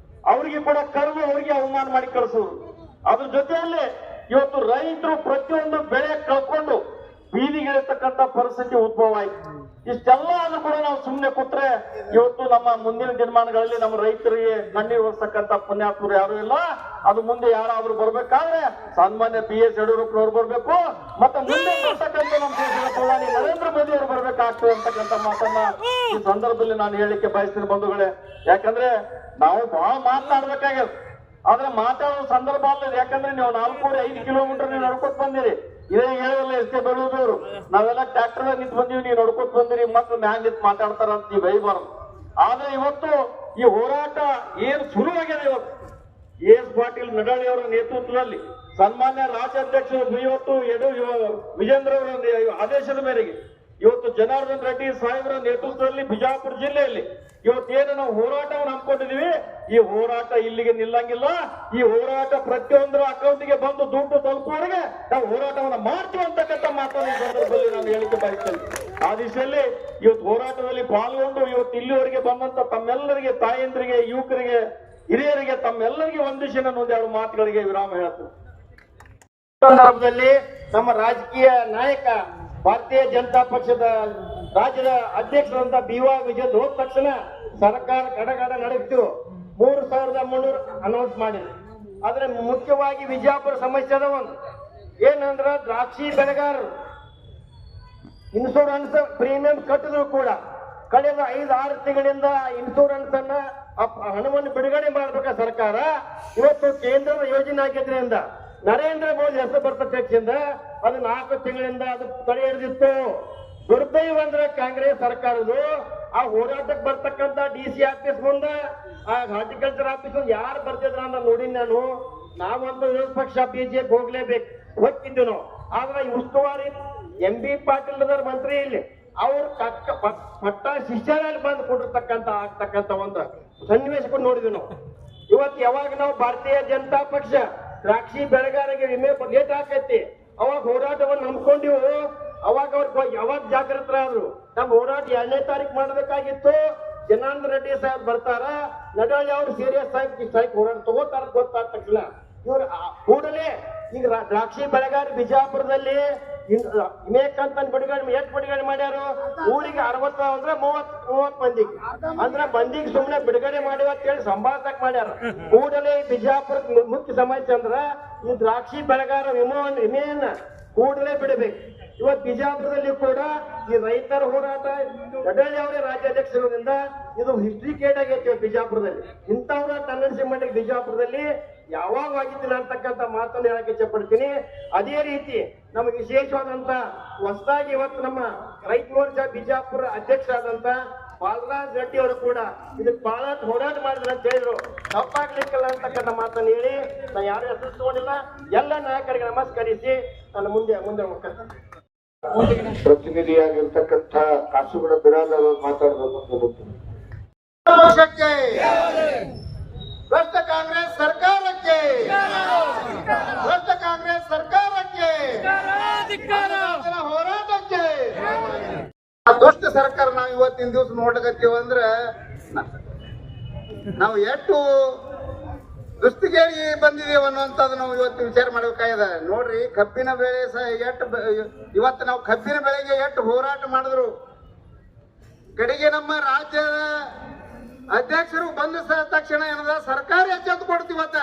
ಅವರಿಗೆ ಕೂಡ ಕರೆದು ಅವರಿಗೆ ಅವಮಾನ ಮಾಡಿ ಕಳಿಸೋದು. ಅದ್ರ ಜೊತೆಯಲ್ಲಿ ಇವತ್ತು ರೈತರು ಪ್ರತಿಯೊಂದು ಬೆಳೆ ಕಳ್ಕೊಂಡು ಬೀದಿಗಿಳಿರ್ತಕ್ಕಂಥ ಪರಿಸ್ಥಿತಿ ಉದ್ಭವ ಆಯ್ತು. ಇಷ್ಟೆಲ್ಲ ಆದ್ರೂ ಕೂಡ ನಾವು ಸುಮ್ಮನೆ ಕೂತ್ರೆ ಇವತ್ತು ನಮ್ಮ ಮುಂದಿನ ದಿನಮಾನಗಳಲ್ಲಿ ನಮ್ಮ ರೈತರಿಗೆ ಕಣ್ಣೀರು ಒರೆಸ್ತಕ್ಕಂಥ ಪುಣ್ಯಾತ್ಮರು ಯಾರು ಇಲ್ಲ. ಅದು ಮುಂದೆ ಯಾರಾದ್ರೂ ಬರ್ಬೇಕಾದ್ರೆ ಸಾಮಾನ್ಯ BS ಯಡಿಯೂರಪ್ಪನವ್ರು ಬರ್ಬೇಕು, ಮತ್ತೆ ಮುಂದೆ ಬರ್ತಕ್ಕಂಥ ನಮ್ಮ ದೇಶದ ಪ್ರಧಾನಿ ನರೇಂದ್ರ ಮೋದಿ ಅವರು ಬರ್ಬೇಕಾಗ್ತದೆ ಅಂತಕ್ಕಂಥ ಮಾತನ್ನ ಈ ಸಂದರ್ಭದಲ್ಲಿ ನಾನು ಹೇಳಿಕೆ ಬಯಸ್ತೀನಿ ಬಂಧುಗಳೇ. ಯಾಕಂದ್ರೆ ನಾವು ಬಹಳ ಮಾತನಾಡ್ಬೇಕಾಗ್ಯದ, ಆದ್ರೆ ಮಾತಾಡೋ ಸಂದರ್ಭ ಅಲ್ಲ. ಯಾಕಂದ್ರೆ ನೀವು 4-5 ಕಿಲೋಮೀಟರ್ ನೀವು ನಡ್ಕೊತ್ ಬಂದಿರಿ. ಇದೇ ಹೇಳಿರಲ್ಲ ಎಷ್ಟೇ ಬೆಳೆದವರು ನಾವೆಲ್ಲ ಟ್ರ್ಯಾಕ್ಟರ್ ನಿಂತು ಬಂದೀವಿ, ನೀವು ನಡ್ಕೊತ್ ಬಂದಿರಿ, ಮಕ್ಳು ಮ್ಯಾಗ್ ನಿಂತು ಮಾತಾಡ್ತಾರ ಅಂತ ನೀವು ಬೈಬಾರ್ದು. ಆದ್ರೆ ಇವತ್ತು ಈ ಹೋರಾಟ ಏನು ಶುರುವಾಗಿದೆ. ಇವತ್ತು ಎಸ್ ಪಾಟೀಲ್ ನಡಾಳಿ ಅವರ ನೇತೃತ್ವದಲ್ಲಿ ಸನ್ಮಾನ್ಯ ರಾಜ್ಯಾಧ್ಯಕ್ಷರು ಇವತ್ತು ವಿಜೇಂದ್ರ ಅವರ ಆದೇಶದ ಮೇರೆಗೆ ಇವತ್ತು ಜನಾರ್ದನ್ ರೆಡ್ಡಿ ಸಾಹೇಬರ ನೇತೃತ್ವದಲ್ಲಿ ಬಿಜಾಪುರ ಜಿಲ್ಲೆಯಲ್ಲಿ ಇವತ್ತೇನು ನಾವು ಹೋರಾಟವನ್ನು ಹಮ್ಮಿಕೊಂಡಿದೀವಿ, ಈ ಹೋರಾಟ ಇಲ್ಲಿಗೆ ನಿಲ್ಲಂಗಿಲ್ಲ. ಈ ಹೋರಾಟ ಪ್ರತಿಯೊಂದರ ಅಕೌಂಟ್ಗೆ ಬಂದು ದುಡ್ಡು ತಲುಪುವವರೆಗೆ ನಾವು ಹೋರಾಟವನ್ನು ಮಾಡ್ತೀವಿ ಅಂತಕ್ಕಂಥ ಮಾತನ್ನು ಈ ಸಂದರ್ಭದಲ್ಲಿ ನಾನು ಹೇಳಿಕೆ ಬಯಸ್ತೇನೆ. ಆ ದಿಶೆಯಲ್ಲಿ ಇವತ್ತು ಹೋರಾಟದಲ್ಲಿ ಪಾಲ್ಗೊಂಡು ಇವತ್ತು ಇಲ್ಲಿವರೆಗೆ ಬಂದಂತ ತಮ್ಮೆಲ್ಲರಿಗೆ, ತಾಯಂದ್ರಿಗೆ, ಯುವಕರಿಗೆ, ಹಿರಿಯರಿಗೆ ತಮ್ಮೆಲ್ಲರಿಗೆ ಒಂದಿಶೆ ನಾನು ಒಂದೆರಡು ಮಾತುಗಳಿಗೆ ವಿರಾಮ ಹೇಳ್ತೇನೆ. ಸಂದರ್ಭದಲ್ಲಿ ನಮ್ಮ ರಾಜಕೀಯ ನಾಯಕ ಭಾರತೀಯ ಜನತಾ ಪಕ್ಷದ ರಾಜ್ಯದ ಅಧ್ಯಕ್ಷರಂತ BY ವಿಜಯ್ ಹೋದ ತಕ್ಷಣ ಸರ್ಕಾರ ಕಡಗಡ ನಡೆಸಿತು 3,300 ಅನೌನ್ಸ್ ಮಾಡಿದ್ರು. ಆದ್ರೆ ಮುಖ್ಯವಾಗಿ ವಿಜಯಪುರ ಸಮಸ್ಯೆ ಅದ ಒಂದು ಏನಂದ್ರ ದ್ರಾಕ್ಷಿ ಬೆಳೆಗಾರರು ಇನ್ಶೂರೆನ್ಸ್ ಪ್ರೀಮಿಯಂ ಕಟ್ಟಿದ್ರು ಕೂಡ ಕಳೆದ 5-6 ತಿಂಗಳಿಂದ ಇನ್ಶೂರೆನ್ಸ್ ಅನ್ನ ಹಣವನ್ನು ಬಿಡುಗಡೆ ಮಾಡಬೇಕ ಸರ್ಕಾರ. ಇವತ್ತು ಕೇಂದ್ರದ ಯೋಜನೆ ಆಗಿದ್ರಿಂದ ನರೇಂದ್ರ ಮೋದಿ ಹೆಸರು ಬರ್ತಕ್ಕಂಥ ಅದು 4 ತಿಂಗಳಿಂದ ಅದು ತಡೆ ಹಿಡಿದಿತ್ತು. ದುರ್ದೈವ ಅಂದ್ರೆ ಕಾಂಗ್ರೆಸ್ ಸರ್ಕಾರದ್ದು ಆ ಹೋರಾಟಕ್ಕೆ ಬರ್ತಕ್ಕಂಥ DC ಆಫೀಸ್ ಮುಂದೆ, ಆ ಹಾರ್ಟಿಕಲ್ಚರ್ ಆಫೀಸ್ ಮುಂದೆ ಯಾರು ಬರ್ತಿದ್ರ ಅಂತ ನೋಡಿ ನಾವೊಂದು ವಿರೋಧ ಪಕ್ಷ BJP ಹೋಗ್ಲೇಬೇಕು, ಹೋಗ್ತಿದ್ವಿ ನಾವು. ಆದ್ರೆ ಈ ಉಸ್ತುವಾರಿ MB ಪಾಟೀಲ್ ಮಂತ್ರಿ ಇಲ್ಲಿ ಅವ್ರು ಪಟ್ಟ ಶಿಷ್ಯರಲ್ಲಿ ಬಂದು ಕೊಟ್ಟಿರ್ತಕ್ಕಂಥ ಆಗ್ತಕ್ಕಂಥ ಒಂದು ಸನ್ನಿವೇಶಕ್ಕೆ ನೋಡಿದ್ವಿ ನಾವು. ಇವತ್ತು ಯಾವಾಗ ನಾವು ಭಾರತೀಯ ಜನತಾ ಪಕ್ಷ ದ್ರಾಕ್ಷಿ ಬೆಳೆಗಾರರಿಗೆ ವಿಮೆ ಲೇಟ್ ಆಕೈತಿ ಅವಾಗ ಹೋರಾಟವನ್ನು ನಂಬ್ಕೊಂಡಿವು. ಅವಾಗ ಅವ್ರು ಯಾವಾಗ ಜಾಗೃತರಾದ್ರು. ನಮ್ಮ ಹೋರಾಟ 2ನೇ ತಾರೀಕು ಮಾಡಬೇಕಾಗಿತ್ತು. ಜನಾರ್ದನ್ ರೆಡ್ಡಿ ಸಾಹೇಬ್ ಬರ್ತಾರ, ನಡಾಳಿ ಅವ್ರು ಸೀರಿಯಸ್ ಆಗಿ ಹೋರಾಟ ತಗೋತಾರ ಗೊತ್ತಾದ ತಕ್ಷಣ ಇವ್ರು ಕೂಡಲೇ ಈಗ ದ್ರಾಕ್ಷಿ ಬೆಳೆಗಾರ ಬಿಜಾಪುರದಲ್ಲಿ ವಿಮೆ ಕಂತ ಬಿಡುಗಡೆ ಮಾಡ್ಯಾರು. ಊರಿಗೆ 60 ಅಂದ್ರೆ 30 ಮಂದಿಗೆ ಅಂದ್ರೆ ಮಂದಿಗೆ ಸುಮ್ನೆ ಬಿಡುಗಡೆ ಮಾಡಿವ ಅಂತ ಹೇಳಿ ಸಂಭಾಷಣೆ ಮಾಡ್ಯಾರ. ಕೂಡಲೇ ಬಿಜಾಪುರ ಮುಖ್ಯ ಸಮಸ್ಯೆ ಅಂದ್ರ ಈ ದ್ರಾಕ್ಷಿ ಬೆಳೆಗಾರ ವಿಮೆಯನ್ನ ಕೂಡಲೇ ಬಿಡಬೇಕು. ಇವತ್ತು ಬಿಜಾಪುರದಲ್ಲಿ ಕೂಡ ಈ ರೈತರ ಹೋರಾಟ ನಡಾಳಿ ಅವರೇ ರಾಜ್ಯಾಧ್ಯಕ್ಷರಿಂದ ಇದು ಹಿಸ್ಟ್ರಿ ಕೇಟ್ ಆಗೈತಿ ಬಿಜಾಪುರದಲ್ಲಿ. ಇಂಥವ್ರ ಟೆಂಡೆನ್ಸಿ ಮಾಡಿ ಬಿಜಾಪುರದಲ್ಲಿ ಯಾವಾಗ ಆಗಿದ್ದಿಲ್ಲ ಅಂತಕ್ಕಂಥ ಮಾತನ್ನು ಹೇಳಕ್ಕೆ ಇಷ್ಟಪಡ್ತೀನಿ. ಅದೇ ರೀತಿ ನಮಗೆ ವಿಶೇಷವಾದಂತ ಹೊಸದಾಗಿ ಇವತ್ತು ನಮ್ಮ ರೈತ ಮೋರ್ಚಾ ಬಿಜಾಪುರ ಅಧ್ಯಕ್ಷರಾದಂತ ಬಾಲರಾಜ್ ರೆಡ್ಡಿ ಅವರು ಕೂಡ ಇದಕ್ಕೆ ಬಹಳ ಹೋರಾಟ ಮಾಡಿದ್ರು ಅಂತ ಹೇಳಿದ್ರು. ತಪ್ಪಾಗ್ಲಿಕ್ಕಿಲ್ಲ ಅಂತಕ್ಕಂಥ ಮಾತನ್ನು ಹೇಳಿ ನಾನು ಯಾರು ಹೆಸರು ತಗೊಂಡಿಲ್ಲ, ಎಲ್ಲ ನಾಯಕರಿಗೆ ನಮಸ್ಕರಿಸಿ ನಾನು ಮುಂದೆ ಪ್ರತಿನಿಧಿಯಾಗಿರ್ತಕ್ಕಂಥ ಕಾಸುಗಳ ಬಿರಾದರ್ ಮಾತಾಡಬೇಕು. ಪಕ್ಷಕ್ಕೆ, ಭ್ರಷ್ಟ ಕಾಂಗ್ರೆಸ್ ಸರ್ಕಾರಕ್ಕೆ, ಭ್ರಷ್ಟ ಕಾಂಗ್ರೆಸ್ ಸರ್ಕಾರಕ್ಕೆ, ಹೋರಾಟಕ್ಕೆ. ದುಷ್ಟ ಸರ್ಕಾರ ನಾವು ಇವತ್ತಿನ ದಿವಸ ನೋಡ್ಲಕತ್ತೀವಿ ಅಂದ್ರೆ ನಾವು ಎಷ್ಟು ದುಸ್ತಿಗೇರಿ ಬಂದಿದ್ದೇವೆ ಅನ್ನುವಂಥದ್ದು ನಾವು ಇವತ್ತು ವಿಚಾರ ಮಾಡಬೇಕಾಗಿದೆ. ನೋಡ್ರಿ, ಕಬ್ಬಿನ ಬೆಳೆ ಇವತ್ತು ನಾವು ಕಬ್ಬಿನ ಬೆಳೆಗೆ ಎಷ್ಟು ಹೋರಾಟ ಮಾಡಿದ್ರು. ಕಡೆಗೆ ನಮ್ಮ ರಾಜ್ಯದ ಅಧ್ಯಕ್ಷರು ಬಂದ ತಕ್ಷಣ ಏನದ ಸರ್ಕಾರ ಎಚ್ಚೆತ್ತು ಕೊಡ್ತೀವತ್ತ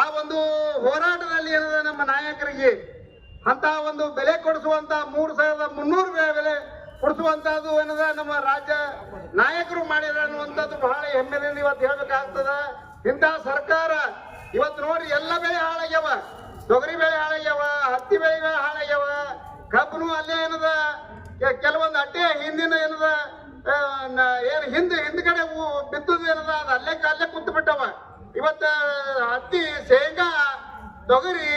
ಆ ಒಂದು ಹೋರಾಟದಲ್ಲಿ ಏನದ ನಮ್ಮ ನಾಯಕರಿಗೆ ಅಂತ ಒಂದು ಬೆಲೆ ಕೊಡಿಸುವಂತ 3,300 ಬೆಲೆ ಕೊಡಿಸುವಂತದ್ದು ಏನದ ನಮ್ಮ ರಾಜ್ಯ ನಾಯಕರು ಮಾಡಿದ ಅನ್ನುವಂಥದ್ದು ಬಹಳ ಹೆಮ್ಮೆಯಿಂದ ಇವತ್ತು ಹೇಳ್ಬೇಕಾಗ್ತದ. ಇಂತಹ ಸರ್ಕಾರ ಇವತ್ತು ನೋಡಿ ಎಲ್ಲ ಬೆಳೆ ಹಾಳಾಗ್ಯಾವ, ತೊಗರಿ ಬೆಳೆ ಹಾಳಾಗ್ಯಾವ, ಹತ್ತಿ ಬೆಳೆ ಹಾಳಾಗ್ಯಾವ, ಕಬ್ಬನು ಅಲ್ಲೇ ಏನದ ಕೆಲವೊಂದು ಅಡ್ಡೆ ಹಿಂದಿನ ಏನದ ಏನ್ ಹಿಂದ್ಗಡೆ ಬಿತ್ತುದು ಏನದ ಅದು ಅಲ್ಲೇ ಕುಂತು ಬಿಟ್ಟವ. ಇವತ್ತ ಹತ್ತಿ, ಶೇಂಗಾ, ತೊಗರಿ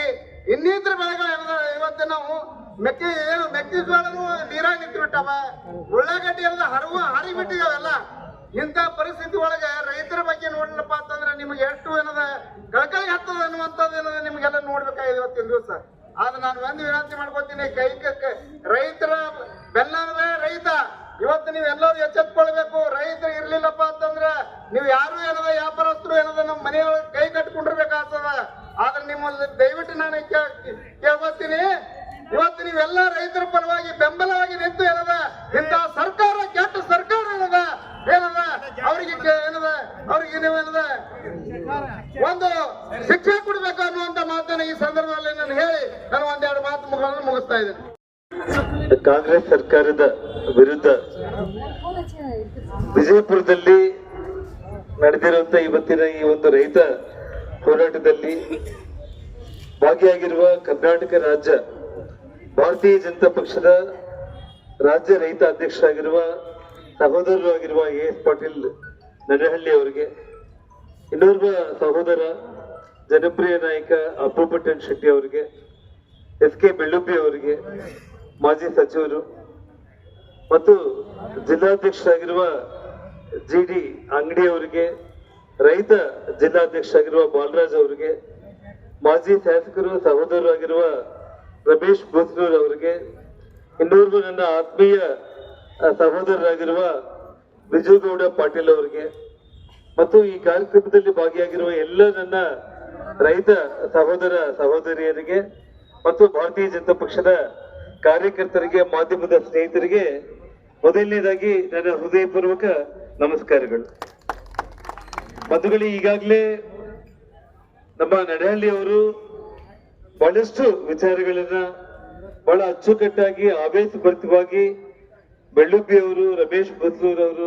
ಇನ್ನಿತರ ಬೆಳೆಗಳು ಏನದ ಇವತ್ತು ನಾವು ಮೆಕ್ಕೆಜೋಳನು ನೀರಾಗಿ ನಿಂತು ಬಿಟ್ಟವ, ಉಳ್ಳಾಗಡ್ಡಿ ಏನದ ಹರಿಬಿಟ್ಟಿದಾವೆಲ್ಲ. ಇಂಥ ಪರಿಸ್ಥಿತಿ ಒಳಗೆ ರೈತರ ಬಗ್ಗೆ ನೋಡ್ಲಪ್ಪ ಅಂತಂದ್ರೆ ನಿಮ್ಗೆ ಎಷ್ಟು ಏನದ ಕಳಕಳಿ ಹತ್ತದ ಅನ್ನುವಂಥದ್ದು ಏನದ ನಿಮ್ಗೆಲ್ಲ ನೋಡ್ಬೇಕಾಗಿದೆ ಇವತ್ತಿನ ದಿವಸ. ಆದ್ರೆ ನಾನು ಒಂದು ವಿನಂತಿ ಮಾಡ್ಕೊತೀನಿ, ರೈತರ ಬೆಲ್ಲವೇ ರೈತ. ಇವತ್ತು ನೀವು ಎಲ್ಲರೂ ಎಚ್ಚೆತ್ಕೊಳ್ಬೇಕು. ರೈತರು ಇರ್ಲಿಲ್ಲಪ್ಪ ಅಂತಂದ್ರ ನೀವು ಯಾರು ಏನದ ವ್ಯಾಪಾರಸ್ಥರು ಏನದ ನಮ್ಮ ಮನೆಯೊಳಗೆ ಕೈ ಕಟ್ಕೊಂಡಿರ್ಬೇಕಾಗ್ತದ. ಆದ್ರೆ ನಿಮ್ಮಲ್ಲಿ ದಯವಿಟ್ಟು ನಾನು ಕೇಳ್ಕೊತೀನಿ, ಇವತ್ತು ನೀವೆಲ್ಲ ರೈತರ ಪರವಾಗಿ ಬೆಂಬಲವಾಗಿ ನಿಂತು ಏನದ ಇಂಥ ಸರ್ಕಾರ ಕೆಟ್ಟ ಸರ್ಕಾರ ಏನದ ಅವ್ರಿಗೆ ನೀವು ಏನದ ಒಂದು ಶಿಕ್ಷೆ ಕೊಡ್ಬೇಕು ಅನ್ನುವಂತ ಮಾತನ್ನ ಈ ಸಂದರ್ಭದಲ್ಲಿ ನಾನು ಹೇಳಿ ನಾನು ಒಂದೆರಡು ಮಾತು ಮುಗಿಸ್ತಾ ಇದ್ದೇನೆ. ಕಾಂಗ್ರೆಸ್ ಸರ್ಕಾರದ ವಿರುದ್ಧ ವಿಜಯಪುರದಲ್ಲಿ ನಡೆದಿರುವಂತ ಇವತ್ತಿನ ಈ ಒಂದು ರೈತ ಹೋರಾಟದಲ್ಲಿ ಭಾಗಿಯಾಗಿರುವ ಕರ್ನಾಟಕ ರಾಜ್ಯ ಭಾರತೀಯ ಜನತಾ ಪಕ್ಷದ ರಾಜ್ಯ ರೈತ ಅಧ್ಯಕ್ಷರಾಗಿರುವ ಸಹೋದರರು ಆಗಿರುವ ಎಸ್ ಪಾಟೀಲ್ ನಡಹಳ್ಳಿ ಅವರಿಗೆ, ಇನ್ನೋರ್ವ ಸಹೋದರ ಜನಪ್ರಿಯ ನಾಯಕ ಅಪ್ಪು ಪಟ್ಟಣ್ ಶೆಟ್ಟಿ ಅವರಿಗೆ, ಎಸ್ ಕೆ ಬೆಳ್ಳುಬ್ಬಿ ಅವರಿಗೆ, ಮಾಜಿ ಸಚಿವರು ಮತ್ತು ಜಿಲ್ಲಾಧ್ಯಕ್ಷರಾಗಿರುವ ಜಿ ಡಿ ಅಂಗಡಿ ಅವರಿಗೆ, ರೈತ ಜಿಲ್ಲಾಧ್ಯಕ್ಷರಾಗಿರುವ ಬಾಲರಾಜ್ ಅವರಿಗೆ, ಮಾಜಿ ಶಾಸಕರು ಸಹೋದರರು ಆಗಿರುವ ರಮೇಶ್ ಬೋಸ್ನೂರ್ ಅವರಿಗೆ, ಇನ್ನೋರ್ವ ನನ್ನ ಆತ್ಮೀಯ ಸಹೋದರರಾಗಿರುವ ವಿಜಯಗೌಡ ಪಾಟೀಲ್ ಅವರಿಗೆ ಮತ್ತು ಈ ಕಾರ್ಯಕ್ರಮದಲ್ಲಿ ಭಾಗಿಯಾಗಿರುವ ಎಲ್ಲ ನನ್ನ ರೈತ ಸಹೋದರ ಸಹೋದರಿಯರಿಗೆ ಮತ್ತು ಭಾರತೀಯ ಜನತಾ ಪಕ್ಷದ ಕಾರ್ಯಕರ್ತರಿಗೆ, ಮಾಧ್ಯಮದ ಸ್ನೇಹಿತರಿಗೆ ಮೊದಲನೇದಾಗಿ ನನ್ನ ಹೃದಯಪೂರ್ವಕ ನಮಸ್ಕಾರಗಳು. ಬಂಧುಗಳೇ, ಈಗಾಗಲೇ ನಮ್ಮ ನಡಹಳ್ಳಿ ಅವರು ಬಹಳಷ್ಟು ವಿಚಾರಗಳನ್ನ ಬಹಳ ಅಚ್ಚುಕಟ್ಟಾಗಿ ಆವೇಶಭರಿತವಾಗಿ ಬೆಳ್ಳುಬ್ಬಿ ಅವರು, ರಮೇಶ್ ಬಸ್ಲೂರ್ ಅವರು,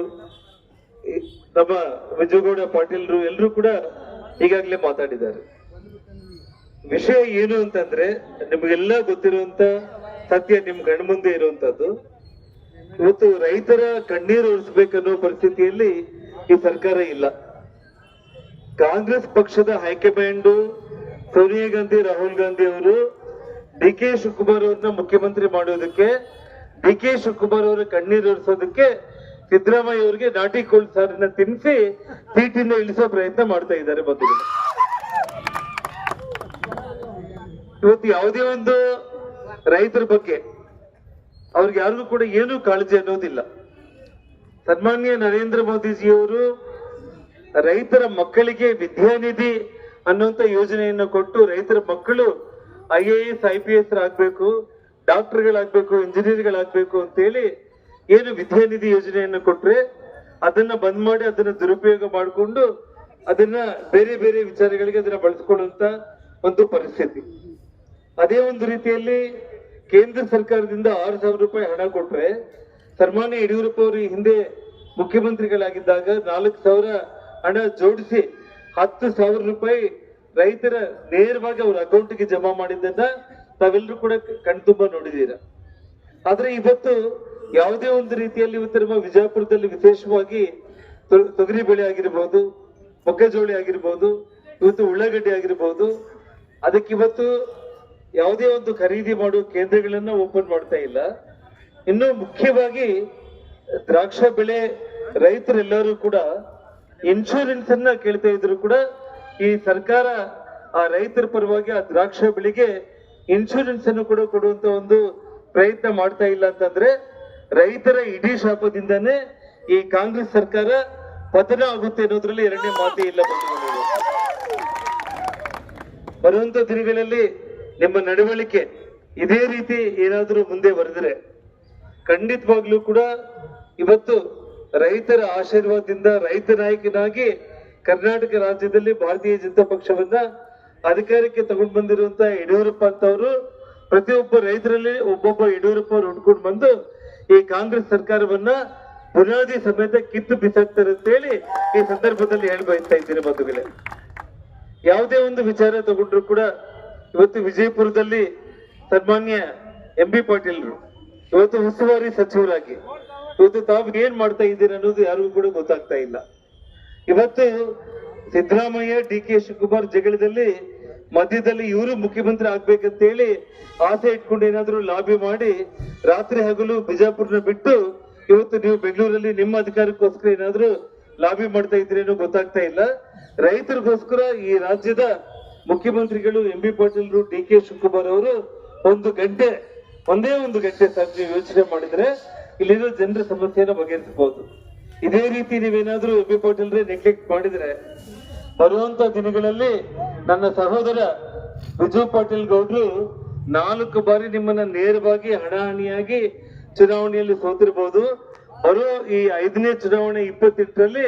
ನಮ್ಮ ವಿಜಯಗೌಡ ಪಾಟೀಲ್ರು ಎಲ್ಲರೂ ಕೂಡ ಈಗಾಗಲೇ ಮಾತಾಡಿದ್ದಾರೆ. ವಿಷಯ ಏನು ಅಂತಂದ್ರೆ, ನಿಮಗೆಲ್ಲ ಗೊತ್ತಿರುವಂತ ಸತ್ಯ ನಿಮ್ ಕಣ್ಮುಂದೆ ಇರುವಂತದ್ದು. ಇವತ್ತು ರೈತರ ಕಣ್ಣೀರು ಒರೆಸ್ಬೇಕನ್ನೋ ಪರಿಸ್ಥಿತಿಯಲ್ಲಿ ಈ ಸರ್ಕಾರ ಇಲ್ಲ. ಕಾಂಗ್ರೆಸ್ ಪಕ್ಷದ ಹೈಕಮಾಂಡ್ ಸೋನಿಯಾ ಗಾಂಧಿ, ರಾಹುಲ್ ಗಾಂಧಿ ಅವರು ಡಿ ಕೆ ಶಿವಕುಮಾರ್ ಅವ್ರನ್ನ ಮುಖ್ಯಮಂತ್ರಿ ಮಾಡೋದಕ್ಕೆ, ಡಿ ಕೆ ಶಿವಕುಮಾರ್ ಅವರ ಕಣ್ಣೀರು ಒರೆಸೋದಕ್ಕೆ ಸಿದ್ದರಾಮಯ್ಯ ಅವರಿಗೆ ನಾಟಿ ಕೋಳಿ ಸಾರನ್ನ ತಿನ್ನಿಸಿ ಸೀಟಿಂದ ಇಳಿಸೋ ಪ್ರಯತ್ನ ಮಾಡ್ತಾ ಇದ್ದಾರೆ. ಬಂಧುಗಳು, ಇವತ್ತು ಯಾವುದೇ ಒಂದು ರೈತರ ಬಗ್ಗೆ ಅವ್ರಿಗೆ ಯಾರಿಗೂ ಕೂಡ ಏನು ಕಾಳಜಿ ಅನ್ನೋದಿಲ್ಲ. ಸನ್ಮಾನ್ಯ ನರೇಂದ್ರ ಮೋದಿಜಿಯವರು ರೈತರ ಮಕ್ಕಳಿಗೆ ವಿದ್ಯಾನಿಧಿ ಅನ್ನುವಂತ ಯೋಜನೆಯನ್ನು ಕೊಟ್ಟು ರೈತರ ಮಕ್ಕಳು IAS IPS ಆಗ್ಬೇಕು, ಡಾಕ್ಟರ್ಗಳಾಗ್ಬೇಕು, ಇಂಜಿನಿಯರ್ಗಳಾಗ್ಬೇಕು ಅಂತೇಳಿ ಏನು ವಿದ್ಯಾನಿಧಿ ಯೋಜನೆಯನ್ನು ಕೊಟ್ರೆ ಅದನ್ನ ಬಂದ್ ಮಾಡಿ ಅದನ್ನ ದುರುಪಯೋಗ ಮಾಡಿಕೊಂಡು ಅದನ್ನ ಬೇರೆ ಬೇರೆ ವಿಚಾರಗಳಿಗೆ ಅದನ್ನ ಬಳಸ್ಕೊಳ್ಳುವಂತ ಒಂದು ಪರಿಸ್ಥಿತಿ. ಅದೇ ಒಂದು ರೀತಿಯಲ್ಲಿ ಕೇಂದ್ರ ಸರ್ಕಾರದಿಂದ 6,000 ರೂಪಾಯಿ ಹಣ ಕೊಟ್ರೆ, ಸನ್ಮಾನ್ಯ ಯಡಿಯೂರಪ್ಪ ಅವರು ಹಿಂದೆ ಮುಖ್ಯಮಂತ್ರಿಗಳಾಗಿದ್ದಾಗ 4,000 ಹಣ ಜೋಡಿಸಿ 10,000 ರೂಪಾಯಿ ರೈತರ ನೇರವಾಗಿ ಅವ್ರ ಅಕೌಂಟ್ಗೆ ಜಮಾ ಮಾಡಿದ್ದನ್ನ ತಾವೆಲ್ಲರೂ ಕೂಡ ಕಣ್ತುಂಬ ನೋಡಿದೀರ. ಆದ್ರೆ ಇವತ್ತು ಯಾವುದೇ ಒಂದು ರೀತಿಯಲ್ಲಿ ಇವತ್ತು ನಮ್ಮ ವಿಜಯಪುರದಲ್ಲಿ ವಿಶೇಷವಾಗಿ ತೊಗರಿ ಬೆಳೆ ಆಗಿರ್ಬೋದು, ಮೊಕ್ಕಜೋಳಿ ಆಗಿರ್ಬೋದು, ಇವತ್ತು ಉಳ್ಳಾಗಡ್ಡಿ ಆಗಿರ್ಬೋದು, ಅದಕ್ಕೆ ಇವತ್ತು ಯಾವುದೇ ಒಂದು ಖರೀದಿ ಮಾಡುವ ಕೇಂದ್ರಗಳನ್ನ ಓಪನ್ ಮಾಡ್ತಾ ಇಲ್ಲ. ಇನ್ನು ಮುಖ್ಯವಾಗಿ ದ್ರಾಕ್ಷ ಬೆಳೆ ರೈತರೆಲ್ಲರೂ ಕೂಡ ಇನ್ಶೂರೆನ್ಸ್ ಅನ್ನ ಕೇಳ್ತಾ ಇದ್ರು ಕೂಡ ಈ ಸರ್ಕಾರ ಆ ರೈತರ ಪರವಾಗಿ ಆ ದ್ರಾಕ್ಷ ಬೆಳೆಗೆ ಇನ್ಶೂರೆನ್ಸ್ ಅನ್ನು ಕೂಡ ಕೊಡುವಂತ ಒಂದು ಪ್ರಯತ್ನ ಮಾಡ್ತಾ ಇಲ್ಲ ಅಂತಂದ್ರೆ ರೈತರ ಇಡೀ ಶಾಪದಿಂದಾನೇ ಈ ಕಾಂಗ್ರೆಸ್ ಸರ್ಕಾರ ಪತನ ಆಗುತ್ತೆ ಅನ್ನೋದ್ರಲ್ಲಿ ಎರಡನೇ ಮಾತೇ ಇಲ್ಲ. ಬರುವಂತ ದಿನಗಳಲ್ಲಿ ನಿಮ್ಮ ನಡವಳಿಕೆ ಇದೇ ರೀತಿ ಏನಾದ್ರೂ ಮುಂದೆ ಬರೆದ್ರೆ ಖಂಡಿತವಾಗ್ಲೂ ಕೂಡ ಇವತ್ತು ರೈತರ ಆಶೀರ್ವಾದದಿಂದ ರೈತ ನಾಯಕನಾಗಿ ಕರ್ನಾಟಕ ರಾಜ್ಯದಲ್ಲಿ ಭಾರತೀಯ ಜನತಾ ಪಕ್ಷವನ್ನ ಅಧಿಕಾರಕ್ಕೆ ತಗೊಂಡು ಬಂದಿರುವಂತ ಯಡಿಯೂರಪ್ಪ ಅಂತವರು ಪ್ರತಿಯೊಬ್ಬ ರೈತರಲ್ಲಿ ಒಬ್ಬೊಬ್ಬ ಯಡಿಯೂರಪ್ಪ ಅವರು ಹುಡ್ಕೊಂಡು ಬಂದು ಈ ಕಾಂಗ್ರೆಸ್ ಸರ್ಕಾರವನ್ನ ಬುನಾದಿ ಸಮೇತ ಕಿತ್ತು ಬಿಸಾಕ್ತಾರೆ ಅಂತ ಹೇಳಿ ಈ ಸಂದರ್ಭದಲ್ಲಿ ಹೇಳಿ ಬಯಸ್ತಾ ಇದ್ದೀನಿ. ಬಂಧುಗಳೇ, ಯಾವುದೇ ಒಂದು ವಿಚಾರ ತಗೊಂಡ್ರು ಕೂಡ ಇವತ್ತು ವಿಜಯಪುರದಲ್ಲಿ ಸನ್ಮಾನ್ಯ MB ಪಾಟೀಲ್ರು ಇವತ್ತು ಉಸ್ತುವಾರಿ ಸಚಿವರಾಗಿ ಇವತ್ತು ತಾವು ಏನ್ ಮಾಡ್ತಾ ಇದ್ದೀರಿ ಅನ್ನೋದು ಯಾರಿಗೂ ಕೂಡ ಗೊತ್ತಾಗ್ತಾ ಇಲ್ಲ. ಇವತ್ತು ಸಿದ್ದರಾಮಯ್ಯ DK ಶಿವಕುಮಾರ್ ಜಗಳದಲ್ಲಿ ಮಧ್ಯದಲ್ಲಿ ಇವರು ಮುಖ್ಯಮಂತ್ರಿ ಆಗ್ಬೇಕಂತ ಹೇಳಿ ಆಸೆ ಇಟ್ಕೊಂಡು ಏನಾದ್ರು ಲಾಬಿ ಮಾಡಿ ರಾತ್ರಿ ಹಗಲು ಬಿಜಾಪುರ್ನ ಬಿಟ್ಟು ಇವತ್ತು ನೀವು ಬೆಂಗಳೂರಲ್ಲಿ ನಿಮ್ಮ ಅಧಿಕಾರಕ್ಕೋಸ್ಕರ ಏನಾದ್ರು ಲಾಬಿ ಮಾಡ್ತಾ ಇದ್ರೇನೋ ಗೊತ್ತಾಗ್ತಾ ಇಲ್ಲ. ರೈತರಿಗೋಸ್ಕರ ಈ ರಾಜ್ಯದ ಮುಖ್ಯಮಂತ್ರಿಗಳು MB ಪಾಟೀಲ್ರು DK ಶಿವಕುಮಾರ್ ಅವರು ಒಂದೇ ಒಂದು ಗಂಟೆ ಸರ್ ನೀವು ಯೋಚನೆ ಮಾಡಿದ್ರೆ ಇಲ್ಲಿರೋ ಜನರ ಸಮಸ್ಯೆನ ಬಗೆಹರಿಸಬಹುದು. ಇದೇ ರೀತಿ ನೀವೇನಾದ್ರೂ ಎಂ ಬಿ ಪಾಟೀಲ್ರೆ ನೆಗ್ಲೆಕ್ಟ್ ಮಾಡಿದ್ರೆ ಬರುವಂತ ದಿನಗಳಲ್ಲಿ ನನ್ನ ಸಹೋದರ ಬಿಜು ಪಾಟೀಲ್ ಗೌಡ್ರು 4 ಬಾರಿ ನಿಮ್ಮನ್ನ ನೇರವಾಗಿ ಹಣಾಹಣಿಯಾಗಿ ಚುನಾವಣೆಯಲ್ಲಿ ಸೋತಿರಬಹುದು. ಬರೋ ಈ 5ನೇ ಚುನಾವಣೆ 28ರಲ್ಲಿ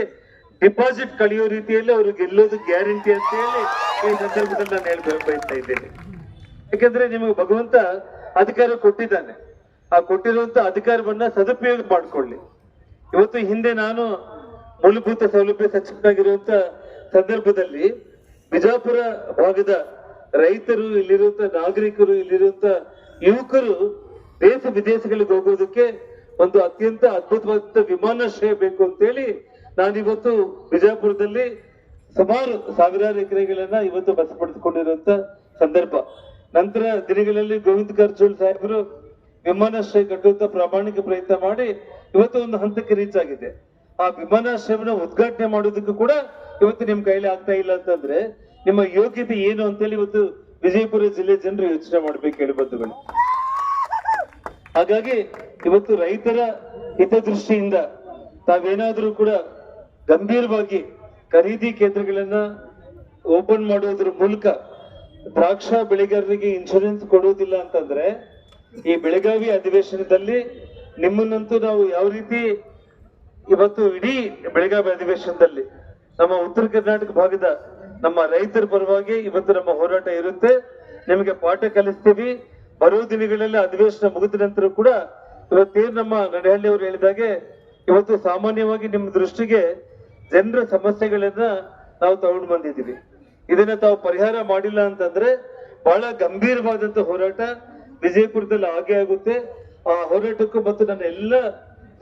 ಡಿಪಾಸಿಟ್ ಕಳೆಯೋ ರೀತಿಯಲ್ಲಿ ಅವರು ಗೆಲ್ಲೋದು ಗ್ಯಾರಂಟಿ ಅಂತ ಹೇಳಿ ಈ ಸಂದರ್ಭದಲ್ಲಿ ನಾನು ಹೇಳಿ ಬಯಸ್ತಾ ಇದ್ದೇನೆ. ಯಾಕಂದ್ರೆ ನಿಮಗೆ ಭಗವಂತ ಅಧಿಕಾರ ಕೊಟ್ಟಿದ್ದಾನೆ. ಆ ಕೊಟ್ಟಿರುವಂತ ಅಧಿಕಾರವನ್ನ ಸದುಪಯೋಗ ಮಾಡಿಕೊಳ್ಳಿ. ಇವತ್ತು ಹಿಂದೆ ನಾನು ಮೂಲಭೂತ ಸೌಲಭ್ಯ ಸಚಿವನಾಗಿರುವಂತ ಸಂದರ್ಭದಲ್ಲಿ ಬಿಜಾಪುರ ಭಾಗದ ರೈತರು, ಇಲ್ಲಿರುವಂತ ನಾಗರಿಕರು, ಇಲ್ಲಿರುವಂತ ಯುವಕರು ದೇಶ ವಿದೇಶಗಳಿಗೆ ಹೋಗೋದಕ್ಕೆ ಒಂದು ಅತ್ಯಂತ ಅದ್ಭುತವಾದ ವಿಮಾನಾಶ್ರಯ ಬೇಕು ಅಂತೇಳಿ ನಾನಿವತ್ತು ಬಿಜಾಪುರದಲ್ಲಿ ಸುಮಾರು 1000 ಎಕರೆಗಳನ್ನ ಇವತ್ತು ಬಸಪಡಿಸಿಕೊಂಡಿರುವಂತ ಸಂದರ್ಭ. ನಂತರ ದಿನಗಳಲ್ಲಿ ಗೋವಿಂದ ಕಾರಜೋಳ ಸಾಹೇಬರು ವಿಮಾನಾಶ್ರಯ ಕಟ್ಟುವಂತ ಪ್ರಾಮಾಣಿಕ ಪ್ರಯತ್ನ ಮಾಡಿ ಇವತ್ತು ಒಂದು ಹಂತಕ್ಕೆ ರೀಚ್ ಆಗಿದೆ. ಆ ವಿಮಾನಾಶ್ರಯವನ್ನ ಉದ್ಘಾಟನೆ ಮಾಡೋದಕ್ಕೂ ಕೂಡ ಇವತ್ತು ನಿಮ್ ಕೈಲಿ ಆಗ್ತಾ ಇಲ್ಲ ಅಂತಂದ್ರೆ ನಿಮ್ಮ ಯೋಗ್ಯತೆ ಏನು ಅಂತೇಳಿ ಇವತ್ತು ವಿಜಯಪುರ ಜಿಲ್ಲೆ ಜನರು ಯೋಚನೆ ಮಾಡ್ಬೇಕು ಹೇಳಿ ಬಂಧುಗಳು. ಹಾಗಾಗಿ ಇವತ್ತು ರೈತರ ಹಿತದೃಷ್ಟಿಯಿಂದ ತಾವೇನಾದ್ರೂ ಕೂಡ ಗಂಭೀರವಾಗಿ ಖರೀದಿ ಕೇಂದ್ರಗಳನ್ನ ಓಪನ್ ಮಾಡೋದ್ರ ಮೂಲಕ ದ್ರಾಕ್ಷಾ ಬೆಳೆಗಾರರಿಗೆ ಇನ್ಶೂರೆನ್ಸ್ ಕೊಡುವುದಿಲ್ಲ ಅಂತಂದ್ರೆ ಈ ಬೆಳಗಾವಿ ಅಧಿವೇಶನದಲ್ಲಿ ನಿಮ್ಮನ್ನಂತೂ ನಾವು ಯಾವ ರೀತಿ ಇವತ್ತು ಇಡೀ ಬೆಳಗಾವಿ ಅಧಿವೇಶನದಲ್ಲಿ ನಮ್ಮ ಉತ್ತರ ಕರ್ನಾಟಕ ಭಾಗದ ನಮ್ಮ ರೈತರ ಪರವಾಗಿ ಇವತ್ತು ನಮ್ಮ ಹೋರಾಟ ಇರುತ್ತೆ. ನಿಮಗೆ ಪಾಠ ಕಲಿಸ್ತೀವಿ. ಬರೋ ದಿನಗಳಲ್ಲಿ ಅಧಿವೇಶನ ಮುಗಿದ ನಂತರ ಕೂಡ ಇವತ್ತೇನು ನಮ್ಮ ನಡಹಳ್ಳಿ ಅವರು ಹೇಳಿದಾಗೆ ಇವತ್ತು ಸಾಮಾನ್ಯವಾಗಿ ನಿಮ್ಮ ದೃಷ್ಟಿಗೆ ಜನರ ಸಮಸ್ಯೆಗಳನ್ನ ನಾವು ತಗೊಂಡು ಬಂದಿದ್ದೀವಿ. ಇದನ್ನ ತಾವು ಪರಿಹಾರ ಮಾಡಿಲ್ಲ ಅಂತಂದ್ರೆ ಬಹಳ ಗಂಭೀರವಾದಂತ ಹೋರಾಟ ವಿಜಯಪುರದಲ್ಲಿ ಆಗೇ ಆಗುತ್ತೆ. ಆ ಹೋರಾಟಕ್ಕೂ ಮತ್ತು ನನ್ನ ಎಲ್ಲ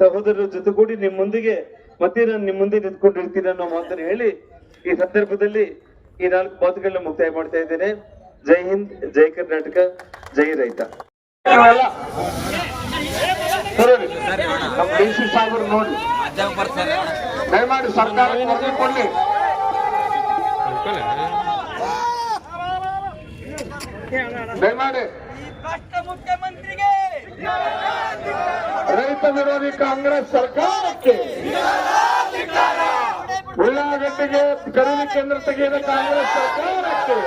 ಸಹೋದರರ ಜೊತೆಗೂಡಿ ನಿಮ್ಮೊಂದಿಗೆ ಮತ್ತೆ ನಾನು ನಿಮ್ಮ ಮುಂದೆ ನಿಂತ್ಕೊಂಡಿರ್ತೀನಿ ಅನ್ನೋ ಮಾತನ್ನು ಹೇಳಿ ಈ ಸಂದರ್ಭದಲ್ಲಿ ಈ 4 ಮಾತುಗಳನ್ನ ಮುಕ್ತಾಯ ಮಾಡ್ತಾ ಇದ್ದೇನೆ. ಜೈ ಹಿಂದ್, ಜೈ ಕರ್ನಾಟಕ, ಜೈ ರೈತ. ನಮ್ಮ ಡಿ ಸಿ ಸಾಹೇಬರು ನೋಡಿ ದಯಮಾಡಿ ಸರ್ಕಾರ ವರದಿ ಕೊಡ್ಲಿ. ದಯಮಾಡಿ ಮುಖ್ಯಮಂತ್ರಿಗೆ ರೈತ ವಿರೋಧಿ ಕಾಂಗ್ರೆಸ್ ಸರ್ಕಾರಕ್ಕೆ, ಉಳ್ಳಾಗಡ್ಡಿಗೆ ಖರೀದಿ ಕೇಂದ್ರ ತೆಗೆಯದ ಕಾಂಗ್ರೆಸ್ ಸರ್ಕಾರಕ್ಕೆ,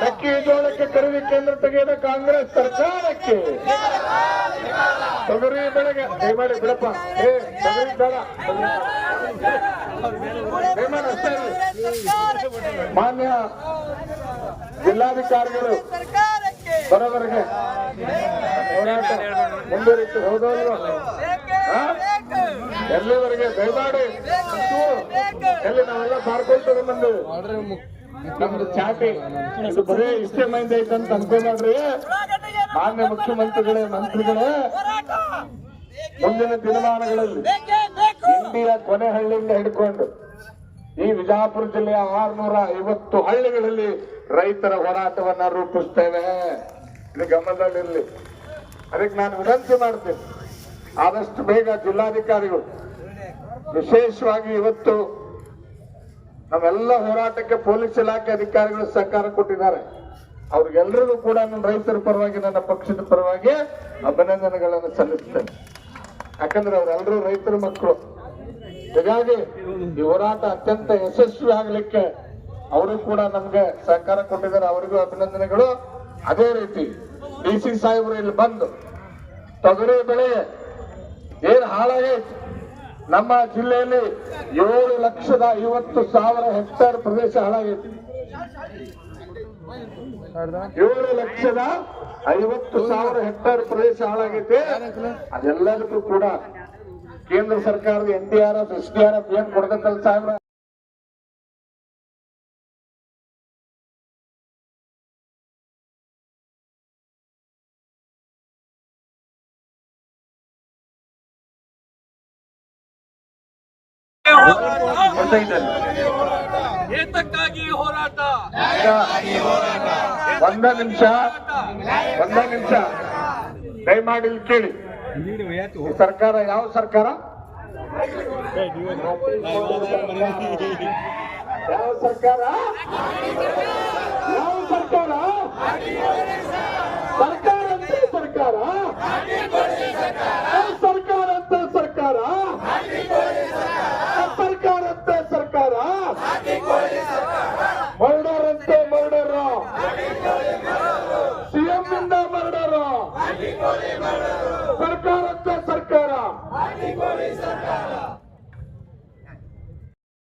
ಮೆಕ್ಕೆಜೋಳಕ್ಕೆ ಖರೀದಿ ಕೇಂದ್ರ ತೆಗೆಯದ ಕಾಂಗ್ರೆಸ್ ಸರ್ಕಾರಕ್ಕೆ, ತೊಗರಿ ಬೆಳೆಗೆ ದಯಮಾಡಿ ಬಿಡಪ್ಪ, ತೊಗರಿ ಬೇಡ, ದಯಮಾಡಿ ಅಷ್ಟೇ ಇರಲಿ. ಮಾನ್ಯ ಜಿಲ್ಲಾಧಿಕಾರಿಗಳು ಬರೋವರೆಗೆ ಹೋರಾಟ ಮುಂದುವರಿತು. ಹೌದಲ್ವ? ಎಲ್ಲಿವರೆಗೆ ದಯಮಾಡಿ ಎಲ್ಲಿ ನಾವೆಲ್ಲ ಬಾರ್ಕೊಳ್ತೇವೆ ಬಂದು ನಮ್ದು ಚಾಟಿ ಇದು ಬರೀ ಇಷ್ಟೇ ಮೈಂದ ಐತಂತ ಅನ್ಕೊಂಡ್ರಿ. ಮಾನ್ಯ ಮುಖ್ಯಮಂತ್ರಿಗಳೇ, ಮಂತ್ರಿಗಳೇ, ಮುಂದಿನ ದಿನಮಾನಗಳಲ್ಲಿ ಇಂಡಿಯಾ ಕೊನೆ ಹಳ್ಳಿಯಿಂದ ಹಿಡ್ಕೊಂಡು ಈ ವಿಜಯಪುರ ಜಿಲ್ಲೆಯ 650 ಹಳ್ಳಿಗಳಲ್ಲಿ ರೈತರ ಹೋರಾಟವನ್ನ ರೂಪಿಸ್ತೇವೆ. ಇದು ಗಮನದಲ್ಲಿರಲಿ. ಅದಕ್ಕೆ ನಾನು ವಿನಂತಿ ಮಾಡ್ತೀನಿ, ಆದಷ್ಟು ಬೇಗ ಜಿಲ್ಲಾಧಿಕಾರಿಗಳು ವಿಶೇಷವಾಗಿ ಇವತ್ತು ನಮ್ಮೆಲ್ಲ ಹೋರಾಟಕ್ಕೆ ಪೊಲೀಸ್ ಇಲಾಖೆ ಅಧಿಕಾರಿಗಳು ಸಹಕಾರ ಕೊಟ್ಟಿದ್ದಾರೆ. ಅವ್ರಿಗೆಲ್ಲರಿಗೂ ಕೂಡ ನನ್ನ ರೈತರ ಪರವಾಗಿ, ನನ್ನ ಪಕ್ಷದ ಪರವಾಗಿ ಅಭಿನಂದನೆಗಳನ್ನು ಸಲ್ಲಿಸ್ತೇನೆ. ಯಾಕಂದ್ರೆ ಅವರೆಲ್ಲರೂ ರೈತರ ಮಕ್ಕಳು. ಹೀಗಾಗಿ ಈ ಹೋರಾಟ ಅತ್ಯಂತ ಯಶಸ್ವಿ ಆಗ್ಲಿಕ್ಕೆ ಅವರು ಕೂಡ ನಮ್ಗೆ ಸಹಕಾರ ಕೊಟ್ಟಿದ್ದಾರೆ. ಅವರಿಗೂ ಅಭಿನಂದನೆಗಳು. ಅದೇ ರೀತಿ ಡಿ ಸಿ ಸಾಹೇಬರು ಇಲ್ಲಿ ಬಂದು ತೊಗರಿ ಬೆಳೆ ಏನ್ ಹಾಳಾಗೈತಿ, ನಮ್ಮ ಜಿಲ್ಲೆಯಲ್ಲಿ 7,50,000 ಹೆಕ್ಟೇರ್ ಪ್ರದೇಶ ಹಾಳಾಗೈತಿ. 7,50,000 ಹೆಕ್ಟೇರ್ ಪ್ರದೇಶ ಹಾಳಾಗೈತಿ. ಅದೆಲ್ಲದಕ್ಕೂ ಕೂಡ ಕೇಂದ್ರ ಸರ್ಕಾರದ NDRF, SDRF ಏನ್ ಕೊಡ್ಬೇಕಲ್ಲ ಸಾಹೇಬ್ರ, ಏತಕ್ಕಾಗಿ ಹೋರಾಟ? ಒಂದೇ ನಿಮಿಷ ದಯಮಾಡಿ ಇಲ್ಲಿ ಕೇಳಿ. ಈ ಸರ್ಕಾರ ಯಾವ ಸರ್ಕಾರ? ಯಾವ ಸರ್ಕಾರ? ಯಾವ ಸರ್ಕಾರ? ಸರ್ಕಾರ ಅಂತ ಸರ್ಕಾರ, ಸರ್ಕಾರ ಅಂತ ಸರ್ಕಾರ, ಸರ್ಕಾರ ಅಂತ ಸರ್ಕಾರ, ಮರ್ಡರ್ ಅಂತೆ ಮರ್ಡರ್, ಸಿಎಂ ಇಂದ ಮರ್ಡರ್, ಸರ್ಕಾರ ಅಂತ ಸರ್ಕಾರ.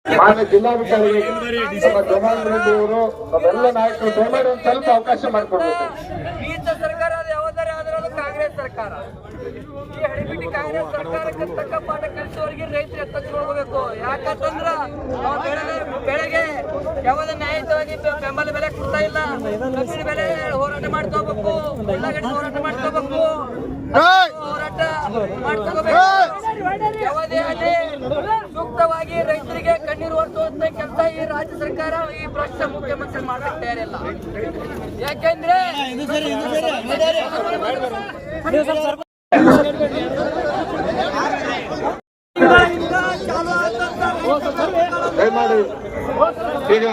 ಮಾನ್ಯ ಜಿಲ್ಲಾಧಿಕಾರಿಗಳು ನಮ್ಮ ಜಮಾಲ್ ರೆಡ್ಡಿ ಅವರು ನಮ್ಮೆಲ್ಲ ನಾಯಕರು ದಯಮಾಡಿ ಒಂದು ಸ್ವಲ್ಪ ಅವಕಾಶ ಮಾಡಿಕೊಡ್ಬೇಕು. ಈತ ಸರ್ಕಾರ ಅದು ಯಾವ್ದಾರೆ ಆದ್ರೂ ಕಾಂಗ್ರೆಸ್ ಸರ್ಕಾರ. ಈ ಹಡಿಬಿಟ್ಟಿ ಕಾಂಗ್ರೆಸ್ ಸರ್ಕಾರಕ್ಕೆ ತಕ್ಕ ಪಾಠ ಕಲಿಸುವವರಿಗೆ ರೈತರು ಎತ್ತರಿಸ್ಕೊಳ್ಬೇಕು. ಯಾಕಂತಂದ್ರ ಬೆಳೆಗೆ ಯಾವುದೇ ನ್ಯಾಯಯುತವಾಗಿ ಬೆಂಬಲ ಬೆಲೆ ಕೊಡ್ತಾ ಇಲ್ಲ. ಕಬ್ಬಿನ ಬೆಲೆ ಹೋರಾಟ ಮಾಡ್ಕೋಬೇಕು, ಉಳ್ಳಾಗಡ್ಡಿ ಹೋರಾಟ ಮಾಡ್ಕೋಬೇಕು, ಹೋರಾಟ ಮಾಡ್ಕೋಬೇಕು. ಯಾವುದೇ ಅಲ್ಲಿ ಸೂಕ್ತವಾಗಿ ರೈತರಿಗೆ ಕಣ್ಣೀರು ಒರೆಸುವಂತ ಕೆಲಸ ಈ ರಾಜ್ಯ ಸರ್ಕಾರ, ಈ ಭ್ರಷ್ಟ ಮುಖ್ಯಮಂತ್ರಿ ಮಾಡಕ್ಕೆ ತಯಾರಿಲ್ಲ. ಯಾಕೆಂದ್ರೆ ದಯಮಾಡಿ ಈಗ